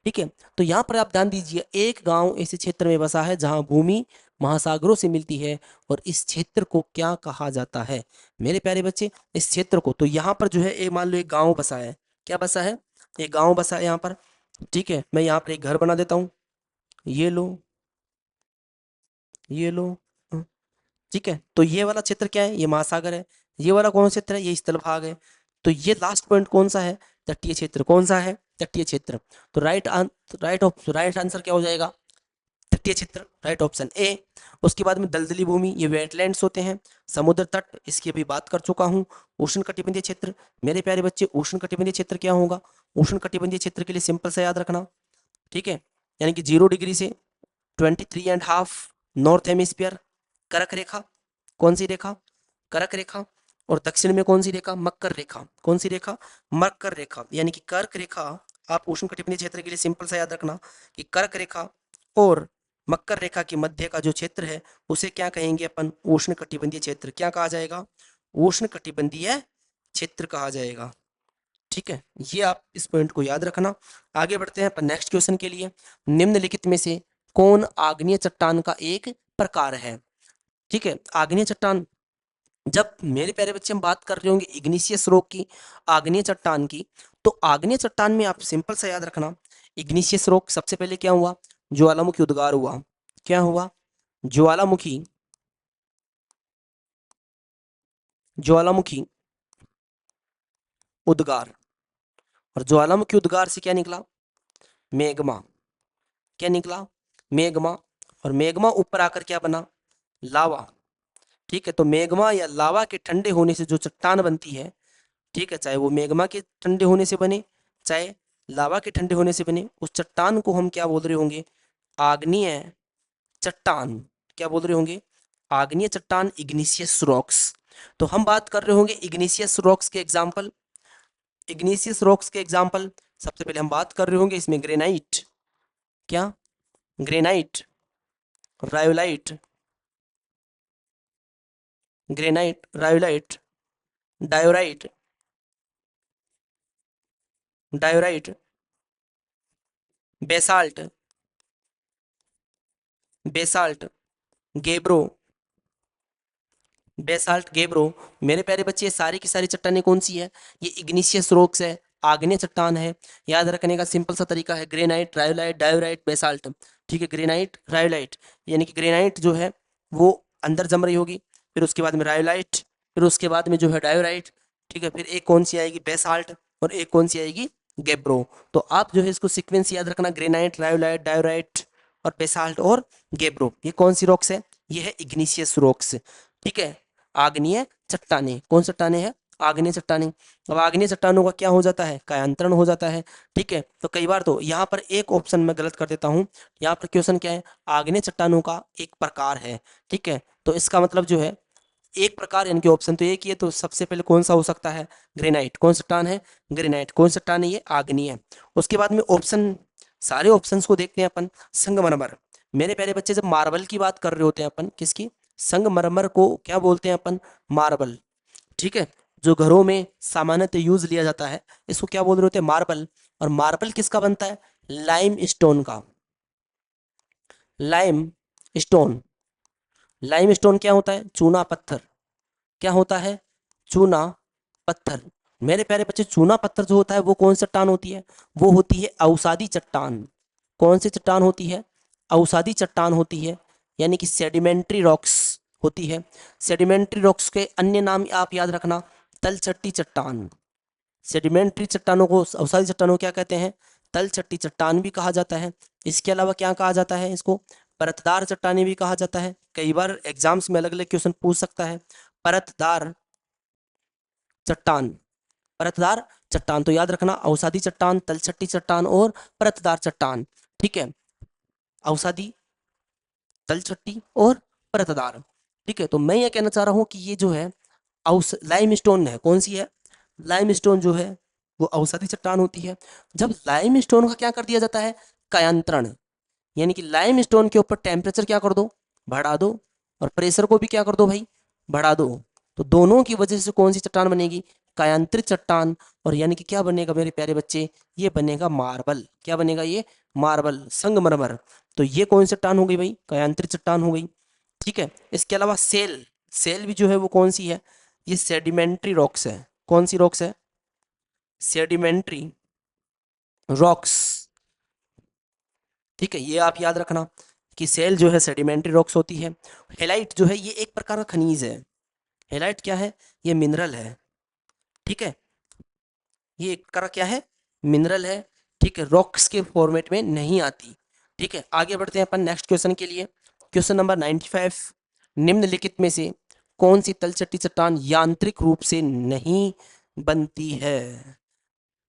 ठीक है, तो यहाँ पर आप ध्यान दीजिए, एक गांव ऐसे क्षेत्र में बसा है जहां भूमि महासागरों से मिलती है, और इस क्षेत्र को क्या कहा जाता है मेरे प्यारे बच्चे? इस क्षेत्र को, तो यहाँ पर जो है एक, मान लो एक गांव बसा है। क्या बसा है? एक गांव बसा है यहाँ पर। ठीक है, मैं यहाँ पर एक घर बना देता हूँ, ये लो, ये लो। ठीक है, तो ये वाला क्षेत्र क्या है? ये महासागर है। ये वाला कौन सा क्षेत्र है? ये स्थल भाग है। तो ये लास्ट पॉइंट कौन सा है? तटीय क्षेत्र। कौन सा है? तटीय क्षेत्र। तो राइट आंसर क्या हो जाएगा? तटीय क्षेत्र, राइट ऑप्शन ए। उसके बाद में दलदली भूमि, ये वेटलैंड्स होते हैं। समुद्र तट, इसकी अभी बात कर चुका हूँ। उष्ण कटिबंधीय क्षेत्र, मेरे प्यारे बच्चे उष्ण कटिबंधीय क्षेत्र क्या होगा? उष्ण कटिबंधीय क्षेत्र के लिए सिंपल सा याद रखना, ठीक है, यानी कि 0 डिग्री से 23.5 नॉर्थ हेमिस्फीयर, कर्क रेखा। कौन सी रेखा? कर्क रेखा। और दक्षिण में कौन सी रेखा? मकर रेखा। कौन सी रेखा? मकर रेखा, यानी कि कर्क रेखा। आप उष्ण कटिबंधीय क्षेत्र के लिए सिंपल सा याद रखना कि कर्क रेखा और मकर रेखा के मध्य का जो क्षेत्र है उसे क्या कहेंगे अपन? उष्ण कटिबंधीय क्षेत्र। क्या कहा जाएगा? उष्ण कटिबंधीय क्षेत्र कहा जाएगा। ठीक है, ये आप इस पॉइंट को याद रखना। आगे बढ़ते हैं अपन नेक्स्ट क्वेश्चन के लिए। निम्नलिखित में से कौन आग्नेय चट्टान का एक प्रकार है? ठीक है, आग्नेय चट्टान, जब मेरे प्यारे बच्चे हम बात कर रहे होंगे इग्निशियस रॉक की, आग्नेय चट्टान की, तो आग्नेय चट्टान में आप सिंपल सा याद रखना, इग्निशियस रॉक सबसे पहले क्या हुआ? ज्वालामुखी उद्गार हुआ। क्या हुआ? ज्वालामुखी, ज्वालामुखी उद्गार। और ज्वालामुखी उद्गार से क्या निकला? मैग्मा। क्या निकला? मैग्मा। और मैग्मा ऊपर आकर क्या बना? लावा। ठीक है, तो मैग्मा या लावा के ठंडे होने से जो चट्टान बनती है, ठीक है, चाहे वो मैग्मा के ठंडे होने से बने, चाहे लावा के ठंडे होने से बने, उस चट्टान को हम क्या बोल रहे होंगे? आग्नेय चट्टान। क्या बोल रहे होंगे? आग्नेय चट्टान, इग्निशियस रॉक्स। तो हम बात कर रहे होंगे इग्निशियस रॉक्स के एग्जाम्पल। इग्निशियस रॉक्स के एग्जाम्पल, सबसे पहले हम बात कर रहे होंगे इसमें ग्रेनाइट। क्या? Granite, rhyolite, granite, rhyolite, diorite, diorite, basalt, basalt, gabbro, basalt, gabbro. मेरे प्यारे बच्चे, ये सारी की सारी चट्टानें कौन सी है? ये इग्निशियस रॉक्स है, आग्नेय चट्टान है। याद रखने का सिंपल सा तरीका है, ग्रेनाइट, रायोलाइट, डायोराइट, बेसाल्ट। ठीक है, ग्रेनाइट, रायोलाइट, यानी कि ग्रेनाइट जो है वो अंदर जम रही होगी, फिर उसके बाद में रायोलाइट, फिर उसके बाद में जो है डायोराइट। ठीक है, फिर एक कौन सी आएगी? बेसाल्ट। और एक कौन सी आएगी? गेब्रो। तो आप जो है इसको सीक्वेंस याद रखना, ग्रेनाइट, रायोलाइट, डायोराइट और बेसाल्ट और गेब्रो। ये कौन सी रॉक्स है? ये है इग्निशियस रॉक्स। ठीक है, आग्नेय चट्टानें। कौन चट्टानें हैं? आग्नेय चट्टानें। अब आग्नेय चट्टानों का क्या हो जाता है? कायांतरण हो जाता है। ठीक है, तो कई बार तो यहाँ पर एक ऑप्शन मैं गलत कर देता हूँ। यहाँ पर क्वेश्चन क्या है? आग्नेय चट्टानों का एक प्रकार है। ठीक है, तो इसका मतलब जो है एक प्रकार, यानी कि ऑप्शन तो एक ही है, तो सबसे पहले कौन सा हो सकता है? ग्रेनाइट। कौन चट्टान है? ग्रेनाइट। कौन चट्टान है? ये आग्नेय। उसके बाद में ऑप्शन, सारे ऑप्शंस को देखते हैं अपन। संगमरमर। मेरे प्यारे बच्चे, जब मार्बल की बात कर रहे होते हैं अपन, किसकी? संगमरमर को क्या बोलते हैं अपन? मार्बल। ठीक है, जो घरों में सामान्यतः यूज लिया जाता है, इसको क्या बोल रहे होते हैं? मार्बल। और मार्बल किसका बनता है? लाइम स्टोन का। Lime stone. लाइम स्टोन क्या होता है? चूना पत्थर। क्या होता है? चूना पत्थर। मेरे प्यारे बच्चे, चूना पत्थर जो होता है वो कौन सी चट्टान होती है? वो होती है अवसादी चट्टान। कौन सी चट्टान होती है? अवसादी चट्टान होती है, यानी कि सेडिमेंट्री रॉक्स होती है। सेडिमेंट्री रॉक्स के अन्य नाम आप याद रखना, तलछट्टी चट्टान। सेडिमेंट्री चट्टानों को, अवसादी चट्टानों को क्या कहते हैं? तलछट्टी चट्टान भी कहा जाता है। इसके अलावा क्या कहा जाता है इसको? परतदार चट्टानें भी कहा जाता है। कई बार एग्जाम्स में अलग अलग क्वेश्चन पूछ सकता है। परतदार चट्टान, परतदार चट्टान, तो याद रखना अवसादी चट्टान, तलछट्टी चट्टान और परतदार चट्टान। ठीक है, अवसादी, तलछट्टी और परतदार। ठीक है, तो मैं ये कहना चाह रहा हूँ कि ये जो है लाइम स्टोन है, कौन सी है? लाइम स्टोन जो है वो अवसादी चट्टान होती है। जब लाइम स्टोन का क्या कर दिया जाता है? कायांतरण, यानी कि लाइम स्टोन के ऊपर टेम्परेचर क्या कर दो? बढ़ा दो। और प्रेशर को भी क्या कर दो भाई, बढ़ा दो, तो दोनों की वजह से कौन सी चट्टान बनेगी, कायांतरित चट्टान। और यानी कि क्या बनेगा मेरे प्यारे बच्चे, ये बनेगा मार्बल। क्या बनेगा ये, मार्बल, संगमरमर। तो ये कौन सी चट्टान हो गई भाई, कायांतरित चट्टान हो गई। ठीक है, इसके अलावा सेल, सेल भी जो है वो कौन सी है, ये सेडिमेंट्री रॉक्स है। कौन सी रॉक्स है, सेडिमेंट्री रॉक्स। ठीक है, ये आप याद रखना कि सेल जो है सेडिमेंट्री रॉक्स होती है। हेलाइट जो है ये एक प्रकार का खनिज है। हेलाइट क्या है, ये मिनरल है। ठीक है, ये एक प्रकार का क्या है, मिनरल है। ठीक है, रॉक्स के फॉर्मेट में नहीं आती। ठीक है, आगे बढ़ते हैं अपन नेक्स्ट क्वेश्चन के लिए। क्वेश्चन नंबर 95, निम्नलिखित में से कौन सी तलछटी चट्टान यांत्रिक रूप से नहीं बनती है।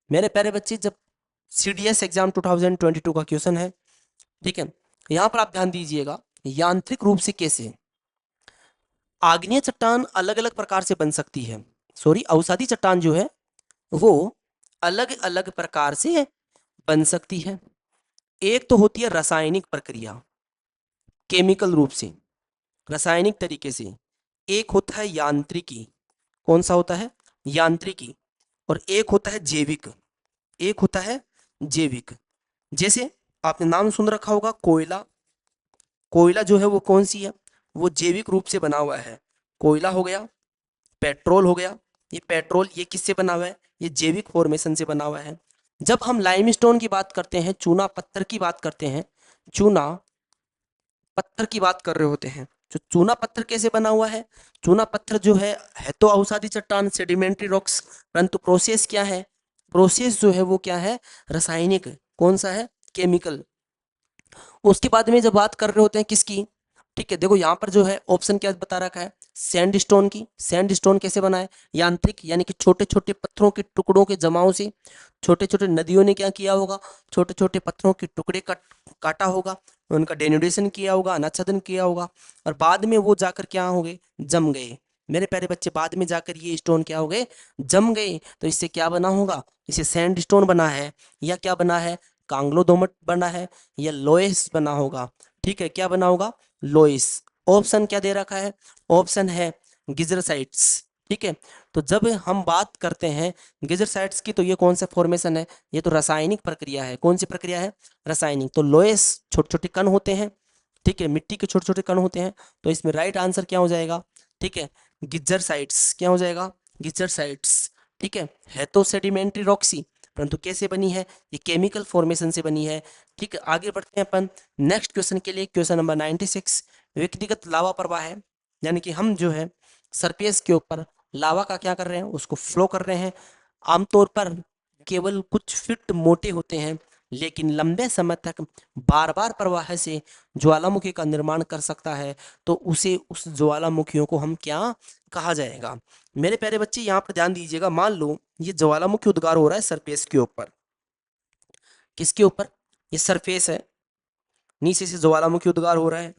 मेरे प्यारे बच्चे, जब CDS एग्जाम 2022 का क्वेश्चन है, ठीक है, यहाँ पर आप ध्यान दीजिएगा, यांत्रिक रूप से कैसे, आग्नेय चट्टान अलग अलग प्रकार से बन सकती है, सॉरी अवसादी चट्टान जो है वो अलग अलग प्रकार से बन सकती है। एक तो होती है रासायनिक प्रक्रिया, केमिकल रूप से, रासायनिक तरीके से। एक होता है यांत्रिकी, कौन सा होता है, यांत्रिकी। और एक होता है जैविक, एक होता है जैविक। जैसे आपने नाम सुन रखा होगा कोयला, कोयला जो है वो कौन सी है, वो जैविक रूप से बना हुआ है। कोयला हो गया, पेट्रोल हो गया, ये पेट्रोल ये किससे बना हुआ है, ये जैविक फॉर्मेशन से बना हुआ है। जब हम लाइमस्टोन की बात करते हैं, चूना पत्थर की बात करते हैं, चूना पत्थर की बात कर रहे होते हैं, जो चूना पत्थर कैसे बना हुआ है, चूना पत्थर जो है तो अवसादी चट्टान, सेडिमेंट्री रॉक्स, परंतु प्रोसेस क्या है, प्रोसेस जो है वो क्या है, रासायनिक, कौन सा है, केमिकल। उसके बाद में जब बात कर रहे होते हैं किसकी, ठीक है, देखो यहाँ पर जो है ऑप्शन क्या बता रखा है, सैंडस्टोन की। सैंडस्टोन कैसे बना है, यांत्रिक, यानी कि छोटे छोटे पत्थरों के टुकड़ों के जमाव से, छोटे छोटे नदियों ने क्या किया होगा, छोटे छोटे पत्थरों के टुकड़े काटा होगा, उनका डेनुडेशन किया होगा, अनाच्छादन किया होगा, और बाद में वो जाकर क्या हो गए, जम गए। मेरे प्यारे बच्चे, बाद में जाकर ये स्टोन क्या हो गए, जम गए। तो इससे क्या बना होगा, इसे सैंड स्टोन बना है, या क्या बना है, कांगलो दोमट बना है, या लोएस बना होगा। ठीक है, क्या बना होगा, लोइस। ऑप्शन क्या दे रखा है, ऑप्शन है गिजरसाइट्स। ठीक है, तो जब हम बात करते हैं गिजरसाइट्स की, तो ये कौन सा फॉर्मेशन है, ये तो रासायनिक प्रक्रिया है। कौन सी प्रक्रिया है, रासायनिक। तो लोएस छोटे छोटे कण होते हैं, ठीक है, मिट्टी के छोटे छोटे कण होते हैं। तो इसमें राइट आंसर क्या हो जाएगा, ठीक है, गिजरसाइट्स। क्या हो जाएगा, गिजरसाइट्स। ठीक है तो सेडिमेंट्री रॉक्सी, परंतु कैसे बनी है, ये केमिकल फॉर्मेशन से बनी है। ठीक है, आगे बढ़ते हैं अपन नेक्स्ट क्वेश्चन के लिए। क्वेश्चन नंबर 96, व्यक्तिगत लावा प्रवाह है, यानी कि हम जो है सरफेस के ऊपर लावा का क्या कर रहे हैं, उसको फ्लो कर रहे हैं। आमतौर पर केवल कुछ फीट मोटे होते हैं, लेकिन लंबे समय तक बार बार प्रवाह से ज्वालामुखी का निर्माण कर सकता है। तो उसे, उस ज्वालामुखियों को हम क्या कहा जाएगा। मेरे प्यारे बच्चे, यहाँ पर ध्यान दीजिएगा, मान लो ये ज्वालामुखी उद्गार हो रहा है सरफेस के ऊपर, किसके ऊपर, ये सरफेस है, नीचे से ज्वालामुखी उद्गार हो रहा है,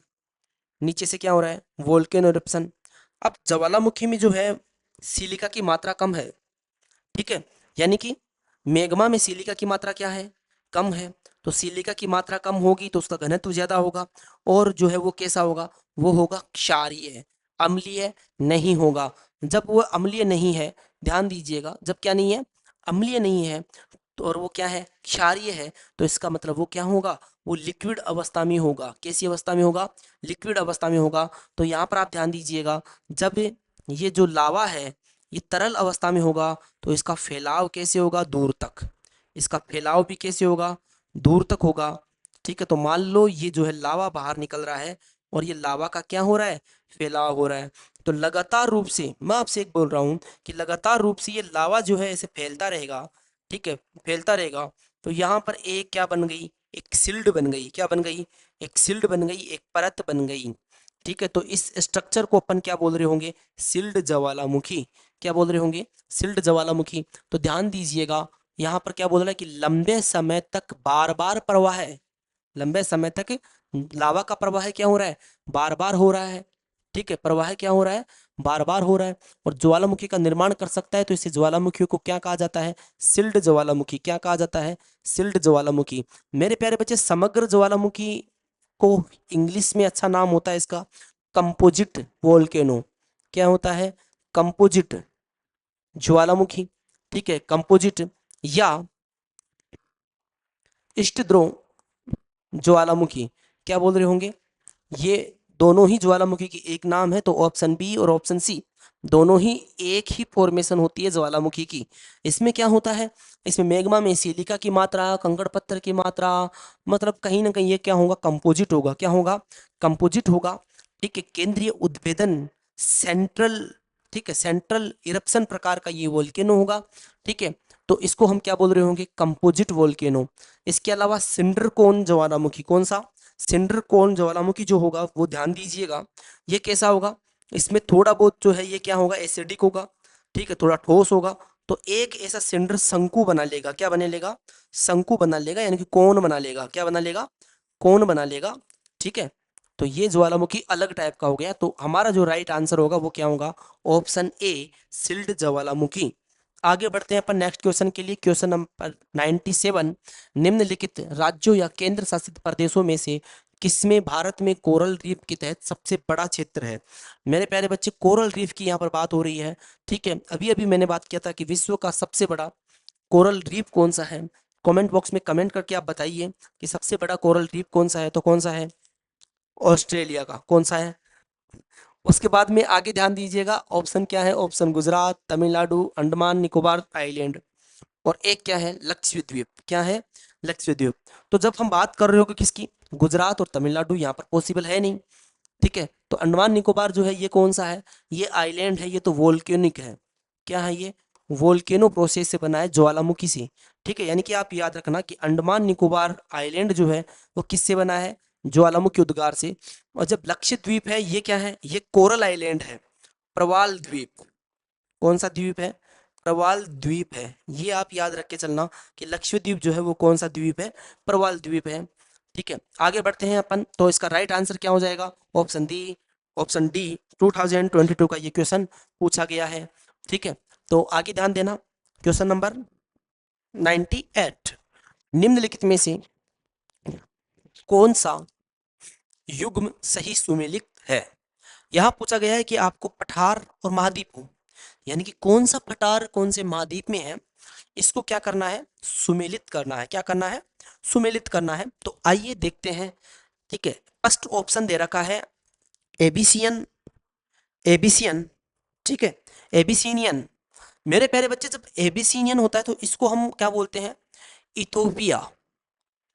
नीचे से क्या हो रहा है, वोल्केनो इरप्शन। अब ज्वालामुखी में जो है सिलिका की मात्रा कम है, ठीक है, यानी कि मैग्मा में सिलिका की मात्रा क्या है, कम है। तो सिलिका की मात्रा कम होगी तो उसका घनत्व ज्यादा होगा, और जो है वो कैसा होगा, वो होगा क्षारीय, अम्लीय नहीं होगा। जब वो अम्लीय नहीं है, ध्यान दीजिएगा, जब क्या नहीं है, अम्लीय नहीं है, तो और वो क्या है, क्षारीय है, तो इसका मतलब वो क्या होगा, वो लिक्विड अवस्था में होगा। कैसी अवस्था में होगा, लिक्विड अवस्था में होगा। तो यहाँ पर आप ध्यान दीजिएगा, जब ये जो लावा है ये तरल अवस्था में होगा, तो इसका फैलाव कैसे होगा, दूर तक, इसका फैलाव भी कैसे होगा, दूर तक होगा। ठीक है, तो मान लो ये जो है लावा बाहर निकल रहा है, और ये लावा का क्या हो रहा है, फैलाव हो रहा है। तो लगातार रूप से मैं आपसे एक बोल रहा हूँ कि लगातार रूप से ये लावा जो है ऐसे फैलता रहेगा, ठीक है, फैलता रहेगा। तो यहाँ पर एक क्या बन गई, एक सिल्ड बन गई। क्या बन गई, एक सिल्ड बन गई, एक परत बन गई। ठीक है, तो इस स्ट्रक्चर को अपन क्या बोल रहे होंगे, सिल्ड ज्वालामुखी। क्या बोल रहे होंगे, सिल्ड ज्वालामुखी। तो ध्यान दीजिएगा, यहाँ पर क्या बोल रहा है कि लंबे समय तक बार बार प्रवाह है, लंबे समय तक लावा का प्रवाह क्या हो रहा है, बार बार हो रहा है। ठीक है, प्रवाह क्या हो रहा है, बार बार हो रहा है, और ज्वालामुखी का निर्माण कर सकता है। तो इसे ज्वालामुखी को क्या कहा जाता है, सिल्ड ज्वालामुखी। क्या कहा जाता है, सिल्ड ज्वालामुखी। मेरे प्यारे बच्चे, समग्र ज्वालामुखी को इंग्लिश में अच्छा नाम होता है इसका कंपोजिट वोल्केनो, क्या होता है, कंपोजिट ज्वालामुखी, ठीक है, कंपोजिट या इष्टद्रोह ज्वालामुखी, क्या बोल रहे होंगे, ये दोनों ही ज्वालामुखी की एक नाम है, तो ऑप्शन बी और ऑप्शन सी दोनों ही एक ही फॉर्मेशन होती है ज्वालामुखी की। इसमें क्या होता है, इसमें मैग्मा में सिलिका की मात्रा, कंकड़ पत्थर की मात्रा, मतलब कहीं ना कहीं ये क्या होगा, कंपोजिट होगा, क्या होगा, कंपोजिट होगा, ठीक है, केंद्रीय उद्भेदन, सेंट्रल, ठीक है, सेंट्रल इरप्शन प्रकार का ये वोल्केनो होगा, ठीक है, तो इसको हम क्या बोल रहे होंगे, कंपोजिट वोल्केनो। इसके अलावा सिंडर कोन ज्वालामुखी, कौन सा, सिंडर कोन ज्वालामुखी जो होगा वो ध्यान दीजिएगा, ये कैसा होगा, इसमें थोड़ा बहुत जो है ये क्या होगा, एसिडिक होगा, ठीक है, थोड़ा ठोस होगा, तो एक ऐसा सिंडर शंकु बना लेगा, क्या बना लेगा, शंकु बना लेगा, यानी कि कोन बना लेगा, क्या बना लेगा, कोन बना लेगा, ठीक है, तो ये ज्वालामुखी अलग टाइप का हो गया, तो हमारा जो राइट आंसर होगा वो क्या होगा, ऑप्शन ए सिल्ड ज्वालामुखी। आगे बढ़ते हैं अपन नेक्स्ट क्वेश्चन के लिए, क्वेश्चन नंबर 97, निम्नलिखित राज्यों या केंद्र शासित प्रदेशों में से किसमें भारत में कोरल रीफ के तहत सबसे बड़ा क्षेत्र है। मेरे प्यारे बच्चे, कोरल रीफ की यहाँ पर बात हो रही है, ठीक है, अभी अभी मैंने बात किया था कि विश्व का सबसे बड़ा कोरल रीफ कौन सा है। कमेंट बॉक्स में कमेंट करके आप बताइए कि सबसे बड़ा कोरल रीफ कौन सा है, तो कौन सा है, ऑस्ट्रेलिया का, कौन सा है। उसके बाद में आगे ध्यान दीजिएगा, ऑप्शन क्या है, ऑप्शन गुजरात, तमिलनाडु, अंडमान निकोबार आइलैंड, और एक क्या है, लक्षद्वीप, क्या है, लक्षद्वीप। तो जब हम बात कर रहे हो कि किसकी, गुजरात और तमिलनाडु, यहाँ पर पॉसिबल है नहीं, ठीक है, तो अंडमान निकोबार जो है ये कौन सा है, ये आइलैंड है, ये तो वोल्केनिक है, क्या है ये, वोल्केनो प्रोसेस से बना है, ज्वालामुखी से, ठीक है, यानी कि आप याद रखना कि अंडमान निकोबार आइलैंड जो है वो किससे बना है, ज्वालामुखी उद्गार से। और जब लक्षद्वीप है ये क्या है, ये कोरल आइलैंड है, प्रवाल द्वीप, कौन सा द्वीप है, प्रवाल द्वीप है, ये आप याद रख के चलना कि लक्षद्वीप जो है वो कौन सा द्वीप है, प्रवाल द्वीप है, ठीक है। आगे बढ़ते हैं अपन, तो इसका राइट आंसर क्या हो जाएगा, ऑप्शन डी, ऑप्शन डी 2022 का ये क्वेश्चन पूछा गया है, ठीक है। तो आगे ध्यान देना, क्वेश्चन नंबर 98, निम्नलिखित में से कौन सा युग्म सही सुमेलित है। यहाँ पूछा गया है कि आपको पठार और महाद्वीप हो, यानी कि कौन सा पठार कौन से महाद्वीप में है, इसको क्या करना है, सुमेलित करना है, क्या करना है, सुमेलित करना है। तो आइए देखते हैं, ठीक है, फर्स्ट ऑप्शन दे रखा है एबिसियन, एबिसियन, ठीक है, एबिसिनियन। मेरे प्यारे बच्चे, जब एबिसिनियन होता है तो इसको हम क्या बोलते हैं, इथोपिया,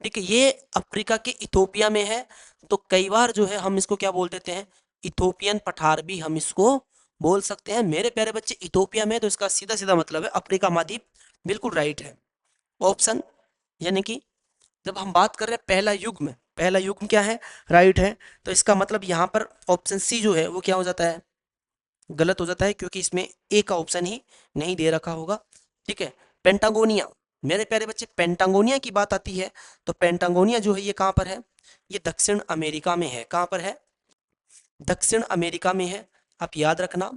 ठीक है, ये अफ्रीका के इथोपिया में है, तो कई बार जो है हम इसको क्या बोल देते हैं, इथोपियन पठार भी हम इसको बोल सकते हैं। मेरे प्यारे बच्चे, इथोपिया में, तो इसका सीधा सीधा मतलब है अफ्रीका महाद्वीप, बिल्कुल राइट है ऑप्शन, यानी कि जब हम बात कर रहे हैं पहला युग्म, पहला युग्म क्या है, राइट है, तो इसका मतलब यहाँ पर ऑप्शन सी जो है वो क्या हो जाता है, गलत हो जाता है, क्योंकि इसमें ए का ऑप्शन ही नहीं दे रखा होगा, ठीक है। पेंटागोनिया, मेरे प्यारे बच्चे, पेंटागोनिया की बात आती है तो पेंटागोनिया जो है ये कहाँ पर है, ये दक्षिण अमेरिका में है, कहाँ पर है, दक्षिण अमेरिका में है, आप याद रखना।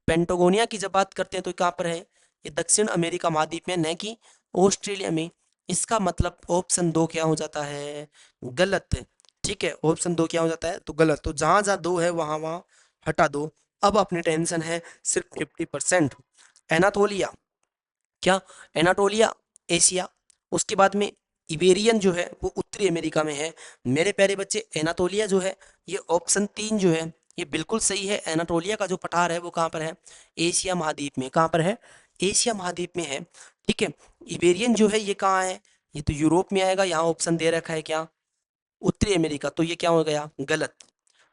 पेंटागोनिया की जब बात करते हैं तो कहाँ पर है, ये दक्षिण अमेरिका महाद्वीप में, न कि ऑस्ट्रेलिया में। इसका मतलब ऑप्शन दो क्या हो जाता है, गलत, ठीक है, ऑप्शन दो क्या हो जाता है, तो गलत। तो जहां जहां दो है वहां वहां हटा दो। अब अपनी टेंशन है सिर्फ 50%। एनातोलिया, क्या, एनाटोलिया एशिया, उसके बाद में इबेरियन जो है वो उत्तरी अमेरिका में है। मेरे प्यारे बच्चे, एनाटोलिया जो है ये ऑप्शन तीन जो है ये बिल्कुल सही है। एनाटोलिया का जो पठार है वो कहाँ पर है, एशिया महाद्वीप में, कहाँ पर है, एशिया महाद्वीप में है, ठीक है। इबेरियन जो है ये कहाँ है, ये तो यूरोप में आएगा, यहाँ ऑप्शन दे रखा है क्या, उत्तरी अमेरिका, तो ये क्या हो गया, गलत।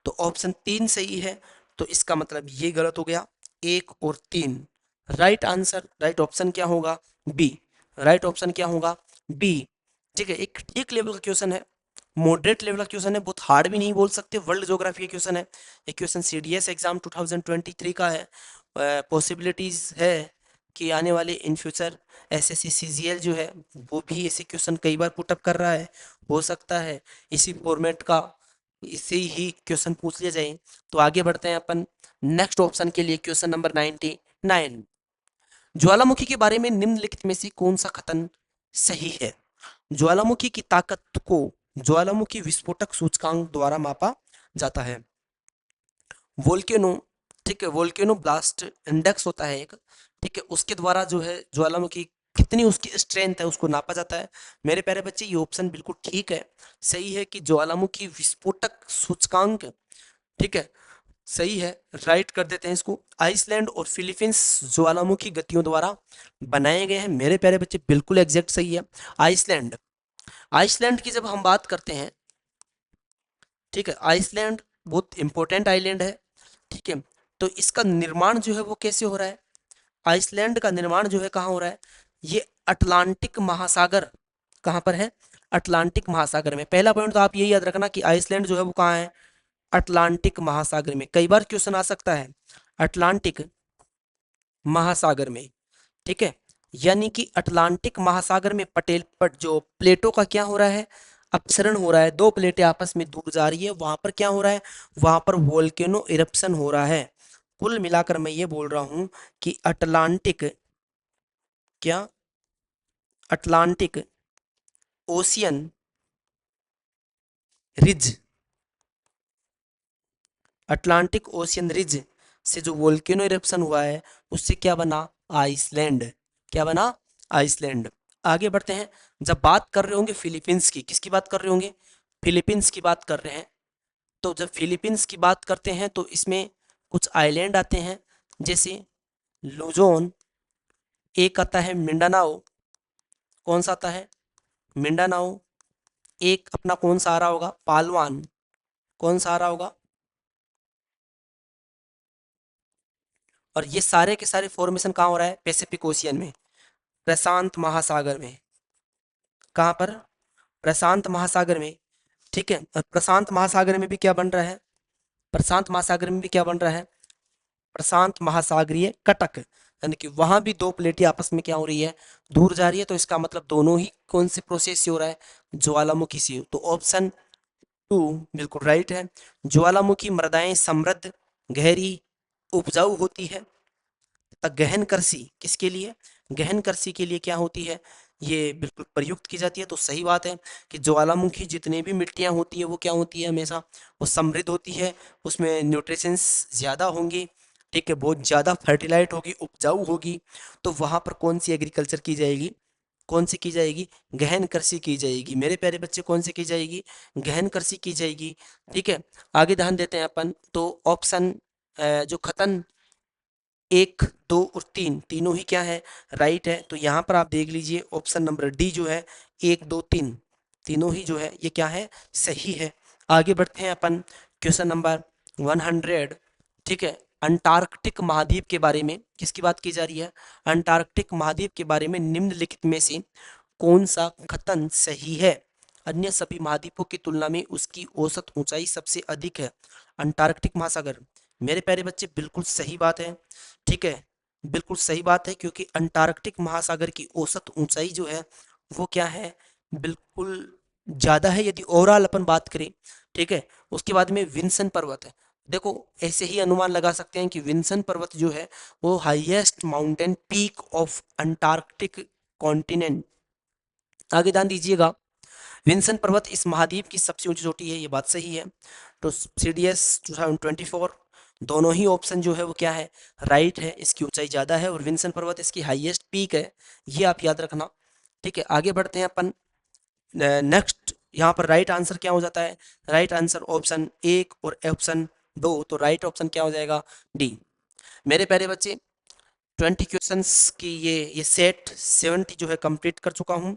तो ऑप्शन तीन सही है, तो इसका मतलब ये गलत हो गया, एक और तीन। राइट आंसर, राइट ऑप्शन क्या होगा, बी, राइट ऑप्शन क्या होगा, बी, ठीक है। एक ठीक लेवल का क्वेश्चन है, मॉडरेट लेवल का क्वेश्चन है, बहुत हार्ड भी नहीं बोल सकते, वर्ल्ड ज्योग्राफी का क्वेश्चन है। ये क्वेश्चन सीडीएस एग्जाम 2023 का है। पॉसिबिलिटीज है कि आने वाले इन फ्यूचर एसएससी सीजीएल जो है वो भी ऐसे क्वेश्चन कई बार पुटअप कर रहा है, हो सकता है इसी फॉर्मेट का इसे ही क्वेश्चन पूछ लिया जाए। तो आगे बढ़ते हैं अपन नेक्स्ट ऑप्शन के लिए, क्वेश्चन नंबर 99, ज्वालामुखी के बारे में निम्नलिखित में से कौन सा कथन सही है। ज्वालामुखी की ताकत को ज्वालामुखी विस्फोटक सूचकांक द्वारा मापा जाता है। वोल्केनो, ठीक है, वोल्केनो ब्लास्ट इंडेक्स होता है एक, ठीक है, उसके द्वारा जो है ज्वालामुखी कितनी उसकी स्ट्रेंथ है उसको नापा जाता है। मेरे प्यारे बच्चे ये ऑप्शन बिल्कुल ठीक है, सही है कि ज्वालामुखी विस्फोटक सूचकांक, ठीक है, सही है, राइट कर देते हैं इसको। आइसलैंड और फिलीपींस ज्वालामुखी गतियों द्वारा बनाए गए हैं। मेरे प्यारे बच्चे बिल्कुल एग्जैक्ट सही है। आइसलैंड, आइसलैंड की जब हम बात करते हैं, ठीक है, आइसलैंड बहुत इंपॉर्टेंट आइलैंड है, ठीक है, तो इसका निर्माण जो है वो कैसे हो रहा है, आइसलैंड का निर्माण जो है कहाँ हो रहा है, ये अटलांटिक महासागर, कहाँ पर है, अटलांटिक महासागर में। पहला पॉइंट तो आप यही याद रखना कि आइसलैंड जो है वो कहाँ है, अटलांटिक महासागर में। कई बार क्वेश्चन आ सकता है अटलांटिक महासागर में, ठीक है, यानी कि अटलांटिक महासागर में पटेल पट जो प्लेटों का क्या हो रहा है, अपसरण हो रहा है, दो प्लेटें आपस में दूर जा रही है, वहां पर क्या हो रहा है, वहां पर वोल्केनो इरप्शन हो रहा है। कुल मिलाकर मैं ये बोल रहा हूं कि अटलांटिक, क्या, Atlantic ocean ridge, Atlantic ocean ridge से जो वोल्केनो इरप्शन हुआ है उससे क्या बना, आइसलैंड, क्या बना, आइसलैंड। आगे बढ़ते हैं। जब बात कर रहे होंगे फिलीपींस की, किसकी बात कर रहे होंगे, फिलीपींस की बात कर रहे हैं, तो जब फिलीपींस की बात करते हैं तो इसमें कुछ आइलैंड आते हैं, जैसे लुजोन, एक आता है मिंडानाओ, कौन सा आता है, मिंडानाओ, एक अपना कौन सा आ रहा होगा, पालवान, कौन सा आ रहा होगा, और ये सारे के सारे फॉर्मेशन कहाँ हो रहा है, पैसिफिक ओशियन में, प्रशांत महासागर में, कहाँ पर, प्रशांत महासागर में, ठीक है। प्रशांत महासागर में भी क्या बन रहा है, प्रशांत महासागर में भी क्या बन रहा है, प्रशांत महासागरीय कटक, यानी कि वहां भी दो प्लेटें आपस में क्या हो रही है, दूर जा रही है, तो इसका मतलब दोनों ही कौन से प्रोसेस से हो रहा है, ज्वालामुखी से। तो ऑप्शन टू बिल्कुल राइट है। ज्वालामुखी मृदाएं समृद्ध, गहरी, उपजाऊ होती है, गहन कृषि किसके लिए, गहन कृषि के लिए क्या होती है, ये बिल्कुल प्रयुक्त की जाती है। तो सही बात है कि ज्वालामुखी जितने भी मिट्टियां होती है वो क्या होती है, हमेशा वो समृद्ध होती है, उसमें न्यूट्रिशंस ज़्यादा होंगे, ठीक है, बहुत ज़्यादा फर्टिलाइट होगी, उपजाऊ होगी। तो वहाँ पर कौन सी एग्रीकल्चर की जाएगी, कौन सी की जाएगी, गहन कृषि की जाएगी। मेरे प्यारे बच्चे कौन सी की जाएगी, गहन कृषि की जाएगी, ठीक है। आगे ध्यान देते हैं अपन, तो ऑप्शन जो खतन एक, दो और तीन, तीनों ही क्या है, राइट है। तो यहाँ पर आप देख लीजिए ऑप्शन नंबर डी जो है, एक दो तीन, तीनों ही जो है ये क्या है, सही है। आगे बढ़ते हैं अपन, क्वेश्चन नंबर 100, ठीक है। अंटार्कटिक महाद्वीप के बारे में किसकी बात की जा रही है, अंटार्कटिक महाद्वीप के बारे में निम्नलिखित में से कौन सा कथन सही है, अन्य सभी महाद्वीपों की तुलना में उसकी औसत ऊंचाई सबसे अधिक है, अंटार्कटिक महासागर। मेरे प्यारे बच्चे बिल्कुल सही बात है, ठीक है, बिल्कुल सही बात है, क्योंकि अंटार्कटिक महासागर की औसत ऊंचाई जो है वो क्या है, बिल्कुल ज्यादा है यदि ओवरऑल अपन बात करें, ठीक है। उसके बाद में विंसन पर्वत है, देखो ऐसे ही अनुमान लगा सकते हैं कि विंसन पर्वत जो है वो highest mountain peak of Antarctic continent. आगे ध्यान दीजिएगा, विंसन पर्वत इस महाद्वीप की सबसे ऊंची चोटी है, ये बात सही है। तो सीडीएस 2024 दोनों ही ऑप्शन जो है वो क्या है, राइट है, इसकी ऊंचाई ज्यादा है और विंसन पर्वत इसकी हाईएस्ट पीक है, ये आप याद रखना, ठीक है। आगे बढ़ते हैं अपन, नेक्स्ट यहाँ पर राइट आंसर क्या हो जाता है, राइट आंसर ऑप्शन एक और ऑप्शन दो, तो राइट ऑप्शन क्या हो जाएगा, डी। मेरे प्यारे बच्चे 20 क्वेश्चंस की ये सेट 70 जो है कंप्लीट कर चुका हूँ।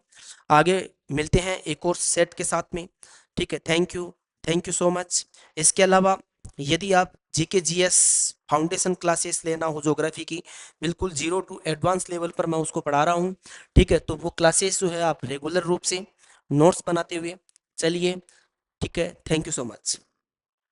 आगे मिलते हैं एक और सेट के साथ में, ठीक है। Thank you so much. इसके अलावा यदि आप जीके जीएस फाउंडेशन क्लासेस लेना हो ज्योग्राफी की, बिल्कुल 0 टू एडवांस लेवल पर मैं उसको पढ़ा रहा हूँ, ठीक है, तो वो क्लासेस जो है आप रेगुलर रूप से नोट्स बनाते हुए चलिए, ठीक है। Thank you so much.